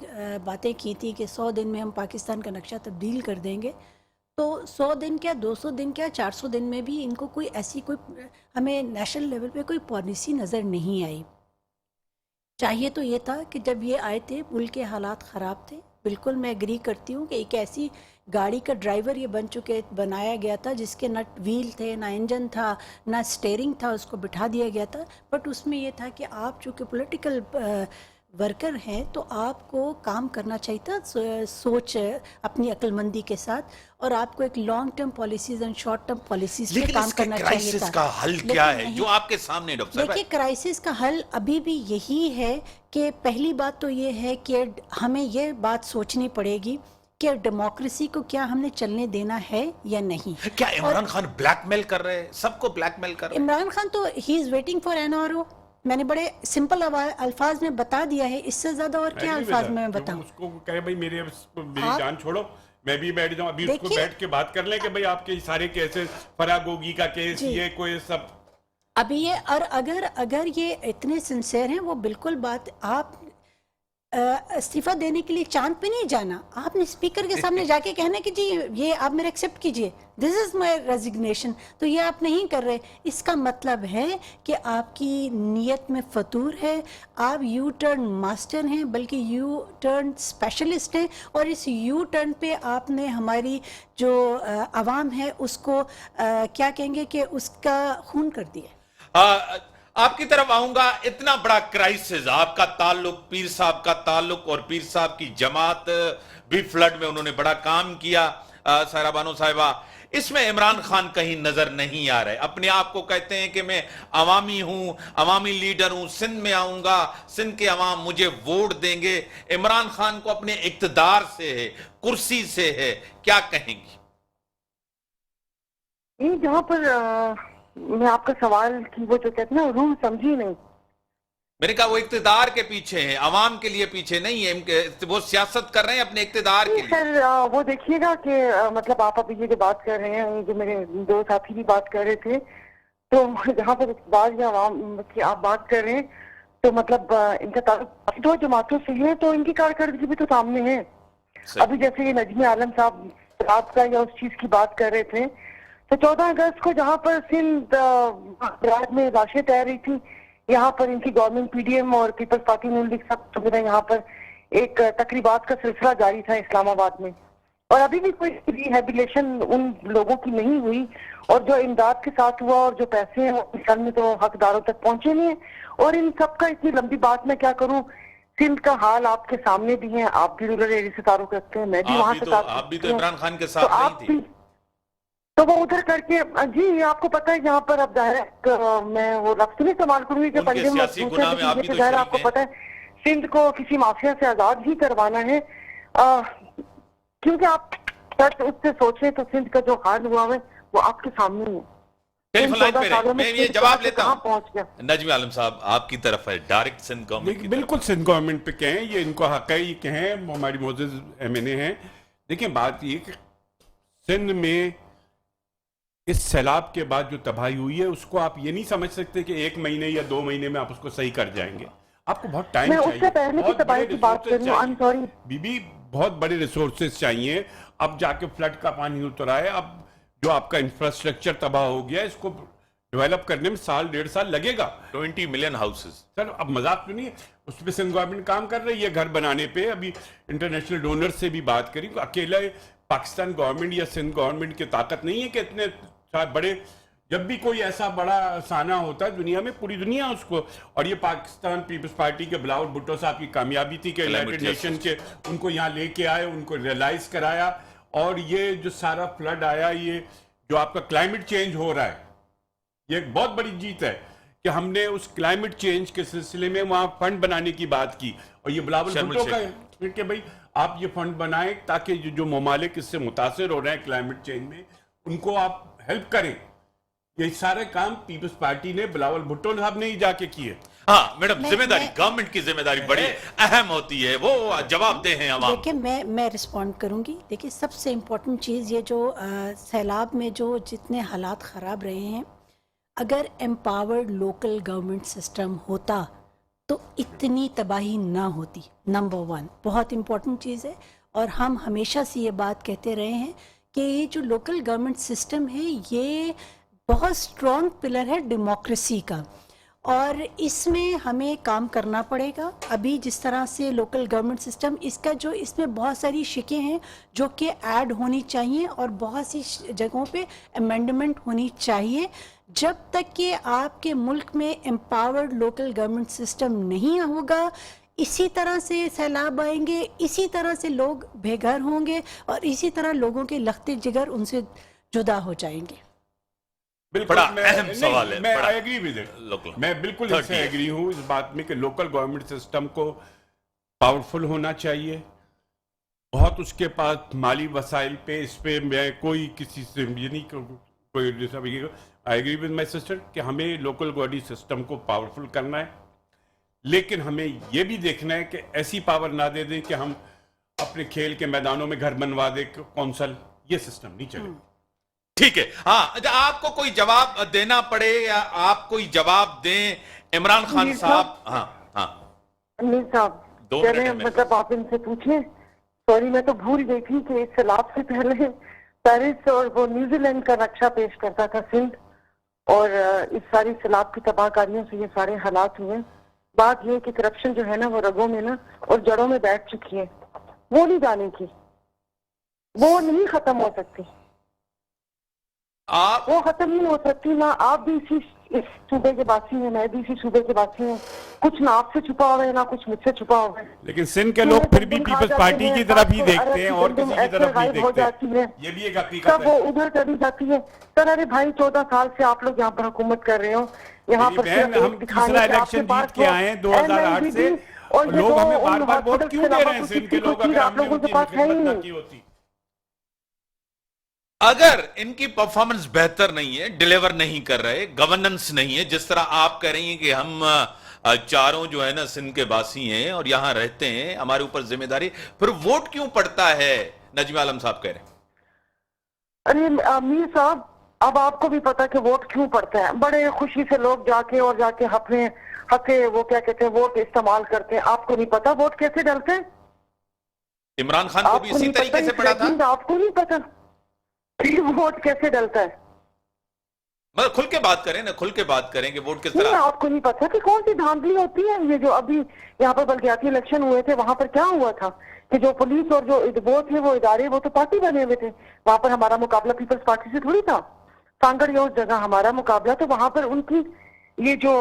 باتیں کی تھی کہ 100 دن میں ہم پاکستان کا نقشہ تبدیل کر دیں گے. تو 100 دن کیا 200 دن کیا 400 دن میں بھی ان کو کوئی ایسی کوئی ہمیں نیشنل لیول پہ کوئی پالیسی نظر نہیں آئی. چاہیے تو یہ تھا کہ جب یہ آئے تھے ملک کے حالات خراب تھے. بالکل میں ایگری کرتی ہوں کہ ایک ایسی گاڑی کا ڈرائیور یہ بنایا گیا تھا جس کے نہ ویل تھے، نہ انجن تھا، نہ اسٹیئرنگ تھا، اس کو بٹھا دیا گیا تھا. بٹ اس میں یہ تھا کہ آپ چونکہ پولیٹیکل ورکر ہیں تو آپ کو کام کرنا چاہیے تھا سوچ اپنی عقل مندی کے ساتھ، اور آپ کو ایک long term policies and short term policies پہ لیکن کام اس کے کرنا چاہیے کرائسس تھا. کا حل لیکن کیا ہے نہیں. جو آپ کے سامنے ڈاکٹر صاحب دیکھیے کرائسس کا حل ابھی بھی یہی ہے کہ پہلی بات تو یہ ہے کہ ہمیں یہ بات سوچنی پڑے گی کہ ڈیموکریسی کو کیا ہم نے چلنے دینا ہے یا نہیں. کیا عمران خان بلیک میل کر رہے ہیں؟ سب کو بلیک میل کر رہے ہیں؟ عمران خان تو he is waiting for N R O. میں نے بڑے سمپل الفاظ میں بتا دیا ہے، اس سے زیادہ اور کیا الفاظ میں بتاؤں. اس کو کہے بھائی میری جان چھوڑو، میں بھی بیٹھ جاؤں ابھی، اس کو بیٹھ کے بات کر لیں کہ بھائی آپ کے سارے کیسز، فراگوگی کا کیس، یہ کوئی سب ابھی یہ، اور اگر یہ اتنے سنسیئر ہیں وہ بالکل بات، آپ استعفیٰ دینے کے لیے چاند پہ نہیں جانا، آپ نے اسپیکر کے سامنے جا کے کہنا کہ جی یہ آپ میرا ایکسیپٹ کیجئے، دس از مائی ریزگنیشن. تو یہ آپ نہیں کر رہے. اس کا مطلب ہے کہ آپ کی نیت میں فطور ہے، آپ یو ٹرن ماسٹر ہیں، بلکہ یو ٹرن اسپیشلسٹ ہیں، اور اس یو ٹرن پہ آپ نے ہماری جو عوام ہے اس کو کیا کہیں گے کہ اس کا خون کر دیا. آپ کی طرف آؤں گا. اتنا بڑا کرائسس، آپ کا تعلق، پیر صاحب کا تعلق، اور پیر صاحب کی جماعت بھی فلڈ میں انہوں نے بڑا کام کیا. سائرہ بانو صاحبہ، اس میں عمران خان کہیں نظر نہیں آ رہے. اپنے آپ کو کہتے ہیں کہ میں عوامی ہوں، عوامی لیڈر ہوں، سندھ میں آؤں گا، سندھ کے عوام مجھے ووٹ دیں گے. عمران خان کو اپنے اقتدار سے ہے، کرسی سے ہے، کیا کہیں گی؟ جہاں پر میں آپ کا سوال کی وہ جو کہتے ہیں نا روح سمجھی نہیں. میں نے کہا وہ اقتدار کے پیچھے ہیں، عوام کے لیے پیچھے نہیں ہے. وہ سیاست کر رہے ہیں اپنے اقتدار کے لیے. سر وہ دیکھیے گا کہ مطلب آپ ابھی یہ جو بات کر رہے ہیں، جو میرے دو ساتھی بھی بات کر رہے تھے، تو جہاں پر اقتدار یا عوام کی آپ بات کر رہے ہیں تو مطلب ان کا تعلق دو جماعتوں سے ہے، تو ان کی کارکردگی بھی تو سامنے ہے. ابھی جیسے یہ نجم عالم صاحب رات کا یا اس چیز کی بات کر رہے تھے، تو 14 اگست کو جہاں پر سندھ رات میں لاشیں تیر رہی تھی، یہاں پر ان کی گورنمنٹ پی ڈی ایم اور پیپلز پارٹی نون لیگ سب یہاں پر ایک تقریبات کا سلسلہ جاری تھا اسلام آباد میں، اور ابھی بھی کوئی ریہیبلیشن ان لوگوں کی نہیں ہوئی، اور جو امداد کے ساتھ ہوا اور جو پیسے ہیں اصل میں تو حقداروں تک پہنچے نہیں ہیں. اور ان سب کا اتنی لمبی بات میں کیا کروں، سندھ کا حال آپ کے سامنے بھی ہے، آپ بھی رورل ایریا سے تعلق رکھتے ہیں، میں بھی وہاں سے آپ بھی تو عمران خان کے تو ساتھ آپ نہیں تھی. تو وہ ادھر کر کے جی آپ کو پتا ہے یہاں پر اب ظاہر میں وہ لفظ نہیں استعمال کروں گی کہ ان کے سیاسی گناہ میں آپ بھی تو ظاہر آپ شریک کو ہیں. پتا ہے سندھ کو کسی مافیا سے آزاد ہی کروانا ہے، کیونکہ آپ سچ اس سے سوچیں تو سندھ کا جو حال ہوا ہے وہ آپ کے سامنے ہے. ٹیلی فون لائن پہ رہے، میں یہ جواب لیتا کہاں ہوں. پہنچ گیا. نجم عالم صاحب آپ کی طرف ہے، ڈائریکٹ سندھ گورنمنٹ کی طرف. بالکل سندھ گورنمنٹ پہ کہیں، یہ ان کو حق ہے، یہ کہیں ہماری معزز ایم این اے ہیں. دیکھیں بات یہ کہ سندھ میں اس سیلاب کے بعد جو تباہی ہوئی ہے اس کو آپ یہ نہیں سمجھ سکتے کہ 1 مہینے یا 2 مہینے میں آپ اس کو صحیح کر جائیں گے. آپ کو بہت ٹائم میں چاہیے. اس سے پہلے کی تباہی کی بات کر رہی ہوں، I'm sorry. بی بہت بڑے ریسورسز چاہیے. اب جا کے فلڈ کا پانی اتر آئے، اب جو آپ کا انفراسٹرکچر تباہ ہو گیا اس کو ڈیولپ کرنے میں 1.5 سال لگے گا. 20 ملین ہاؤسز. سر اب مذاق تو نہیں ہے، اس پہ سندھ گورنمنٹ کام کر رہی ہے گھر بنانے پہ. ابھی انٹرنیشنل ڈونر سے بھی بات کری، اکیلا پاکستان گورنمنٹ یا سندھ گورنمنٹ کی طاقت نہیں ہے کہ اتنے بڑے، جب بھی کوئی ایسا بڑا سانحہ ہوتا ہے دنیا میں پوری دنیا اس کو، اور یہ پاکستان پیپلز پارٹی کے بلاول بھٹو صاحب کی کامیابی تھی کہ یونائیٹڈ نیشن کے ان کو یہاں لے کے آئے، ان کو ریئلائز کرایا. اور یہ جو سارا فلڈ آیا، یہ جو آپ کا کلائمیٹ چینج ہو رہا ہے، یہ ایک بہت بڑی جیت ہے کہ ہم نے اس کلائمیٹ چینج کے سلسلے میں وہاں فنڈ بنانے کی بات کی. اور یہ بلاول بھٹو کا ہے کہ بھائی آپ یہ فنڈ بنائیں تاکہ جو ممالک اس سے متاثر ہو رہے ہیں کلائمیٹ چینج میں، ان کو آپ हेल्प करें। ये सारे काम पीपल्स पार्टी ने बिलावल भुट्टो साहब ने ही जाके किए। हाँ मैडम, मैं- जिम्मेदारी मैं- गवर्नमेंट की जिम्मेदारी बड़ी अहम होती है, वो जवाबदेह हैं अवाम। देखिए मैं रिस्पॉन्ड करूंगी। देखिए सबसे इम्पोर्टेंट चीज़ ये जो सैलाब में जो जितने हालात ख़राब रहे हैं, अगर एम्पावर्ड लोकल गवर्नमेंट सिस्टम होता तो इतनी तबाही ना होती। नंबर वन बहुत इम्पोर्टेंट चीज़ है, और हम हमेशा से ये बात कहते रहे हैं कि ये जो लोकल गवर्नमेंट सिस्टम है ये बहुत स्ट्रॉन्ग पिलर है डेमोक्रेसी का, और इसमें हमें काम करना पड़ेगा। अभी जिस तरह से लोकल गवर्नमेंट सिस्टम इसका जो इसमें बहुत सारी शिकें हैं जो कि ऐड होनी चाहिए, और बहुत सी जगहों पे अमेंडमेंट होनी चाहिए। जब तक कि आपके मुल्क में एम्पावर्ड लोकल गवर्नमेंट सिस्टम नहीं होगा, इसी तरह से सैलाब आएंगे, इसी तरह से लोग बेघर होंगे, और इसी तरह लोगों के लखते जिगर उनसे जुदा हो जाएंगे। बिल्कुल, बड़ा मैं- अहम नहीं, सवाल है, मैं बड़ा- I agree with it. Local मैं बिल्कुल Third इससे year। एग्री हूँ इस बात में कि लोकल गवर्नमेंट सिस्टम को पावरफुल होना चाहिए। बहुत उसके पास माली वसाइल पे इस पे मैं कोई किसी से ये नहीं कोई I agree with my sister कि हमें लोकल बॉडी सिस्टम को पावरफुल करना है, लेकिन हमें ये भी देखना है कि ऐसी पावर ना दे दें कि हम अपने खेल के मैदानों में घर बनवा दे कौंसल। ये सिस्टम नहीं चलेगा। ठीक है। हाँ, आपको कोई जवाब देना पड़े या आप कोई जवाब दें, इमरान खान जी, साहब। हाँ हाँ, अमीर साहब, 2 मिनट चले है मेरे मतलब आप इनसे पूछें। सॉरी, मैं तो भूल गई थी कि इस सैलाब से पहले पेरिस और वो न्यूजीलैंड का नक्शा पेश करता था सिंध, और इस सारी सैलाब की तबाहकारियों से ये सारे हालात हुए। बात ये कि करप्शन जो है ना वो रगों में ना और जड़ों में बैठ चुकी है, वो नहीं जाने की, वो नहीं खत्म हो सकती, आप वो खत्म नहीं हो सकती। ना आप भी इस सूबे के वासी हैं, मैं भी इसी सूबे के वासी हूँ। कुछ ना आपसे छुपा हुआ है ना कुछ मुझसे छुपा हुआ है। लेकिन सिंध के लोग फिर भी पीपल्स पार्टी की तरफ ही देखते हैं और किसी की तरफ नहीं हो देखते। जाती है, ये भी एक हकीकत सब वो है। उधर चली जाती है। सर अरे भाई 14 साल से आप लोग यहाँ पर हुकूमत कर रहे हो, यहाँ पर मेरी बहन, सिर्फ हम एक दिखाने तीसरा के आपके इलेक्शन पास जीत के वो आए हैं 2008 से, और ये लोग जो हमें उन बार बार वोट हॉस्पिटल क्यों के दे अलावा रहे हैं? कुछ सिंध के किसी लोग चीज अगर आप हमने लोगों के उनकी पास है ही खिदमत ना नहीं। की होती। अगर इनकी परफॉर्मेंस बेहतर नहीं है, डिलीवर नहीं कर रहे, गवर्नेंस नहीं है, जिस तरह आप कह रही हैं कि हम चारों जो है ना सिंध के वासी हैं और यहां रहते हैं, हमारे ऊपर जिम्मेदारी, फिर वोट क्यों पड़ता है? नजमा आलम साहब कह रहे हैं। अरे अमीर साहब, अब आपको भी पता कि वोट क्यों पड़ता है। बड़े खुशी से लोग जाके अपने हके वो क्या कहते हैं वोट इस्तेमाल करते हैं। आपको नहीं पता वोट कैसे डलते हैं? इमरान खान को भी आपको इसी नहीं तरीके से पता, पड़ा था। आपको नहीं पता वोट कैसे डलता है? मतलब खुल के बात करें ना, खुल के बात करें कि वोट किस नहीं, तरह। आपको नहीं पता कि कौन सी धांधली होती है। ये जो अभी यहाँ पर बल्कियाती इलेक्शन हुए थे, वहां पर क्या हुआ था कि जो पुलिस और जो वो थे वो इदारे, वो तो पार्टी बने हुए थे। वहां पर हमारा मुकाबला पीपल्स पार्टी से थोड़ी था। सांगड़ उस जगह हमारा मुकाबला, तो वहां पर उनकी ये जो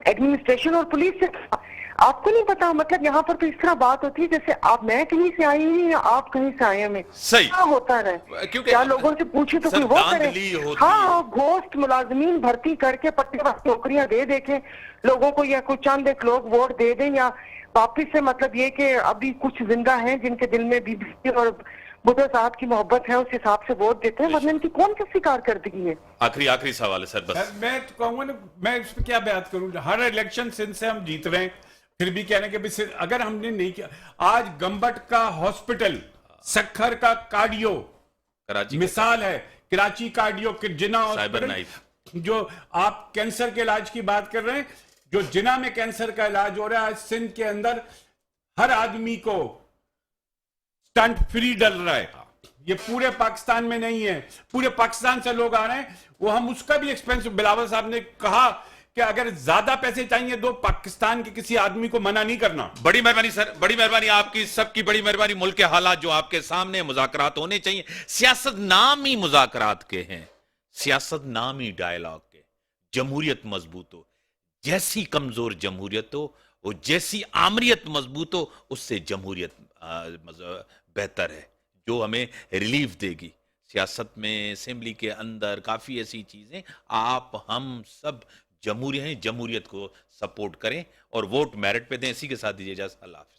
एडमिनिस्ट्रेशन और पुलिस से था। आपको नहीं पता? मतलब यहाँ पर तो इस तरह बात होती है जैसे आप मैं कहीं से आई हूँ या आप कहीं से आए हैं। सही। क्या होता है? क्योंकि क्या लोगों से पूछे तो कोई वो करे? धांधली होती हाँ, घोस्ट मुलाजमीन भर्ती करके पट्टे वाली नौकरियां दे के लोगों को, या कुछ चंद एक लोग वोट दे दें, या वापिस से मतलब ये कि अभी कुछ जिंदा हैं जिनके दिल में बीबी और बुद्धा साहब की मोहब्बत है, उस हिसाब से वोट देते हैं, वरना इनकी कौन सी कारकर्दगी है? आखिरी सवाल है सर, बस। सर, मैं तो कहूंगा ना, मैं इस पर क्या बात करूं। हर इलेक्शन सिंध से हम जीत रहे हैं, फिर भी कहने के भी अगर हमने नहीं किया। आज गंबट का हॉस्पिटल, सखर का कार्डियो कराची मिसाल है, कराची कार्डियो के जिना साइबर हॉस्पिटल, जो आप कैंसर के इलाज की बात कर रहे हैं, जो जिना में कैंसर का इलाज हो रहा है, आज सिंध के अंदर हर आदमी को स्टंट फ्री डल रहा है। ये पूरे पाकिस्तान में नहीं है, पूरे पाकिस्तान से लोग आ रहे हैं। वो हम उसका भी एक्सपेंस, बिलावल साहब ने कहा कि अगर ज्यादा पैसे चाहिए तो पाकिस्तान के किसी आदमी को मना नहीं करना। बड़ी मेहरबानी सर, बड़ी मेहरबानी आपकी, सबकी बड़ी मेहरबानी। मुल्क के हालात जो आपके सामने, मुज़ाकरात होने चाहिए। सियासत नाम ही मुज़ाकरात के हैं, सियासत नाम ही डायलॉग के। जमहूरियत मजबूत हो, जैसी कमजोर जमहूरियत हो, वो जैसी आमरीत मजबूत हो, उससे जमहूरियत बेहतर है, जो हमें रिलीफ देगी। सियासत में, असेंबली के अंदर काफी ऐसी चीजें, आप हम सब जमहूरी हैं, जमहूरियत को सपोर्ट करें और वोट मेरिट पे दें। इसी के साथ दीजिए इजाज़त। अल्लाह हाफ़िज़।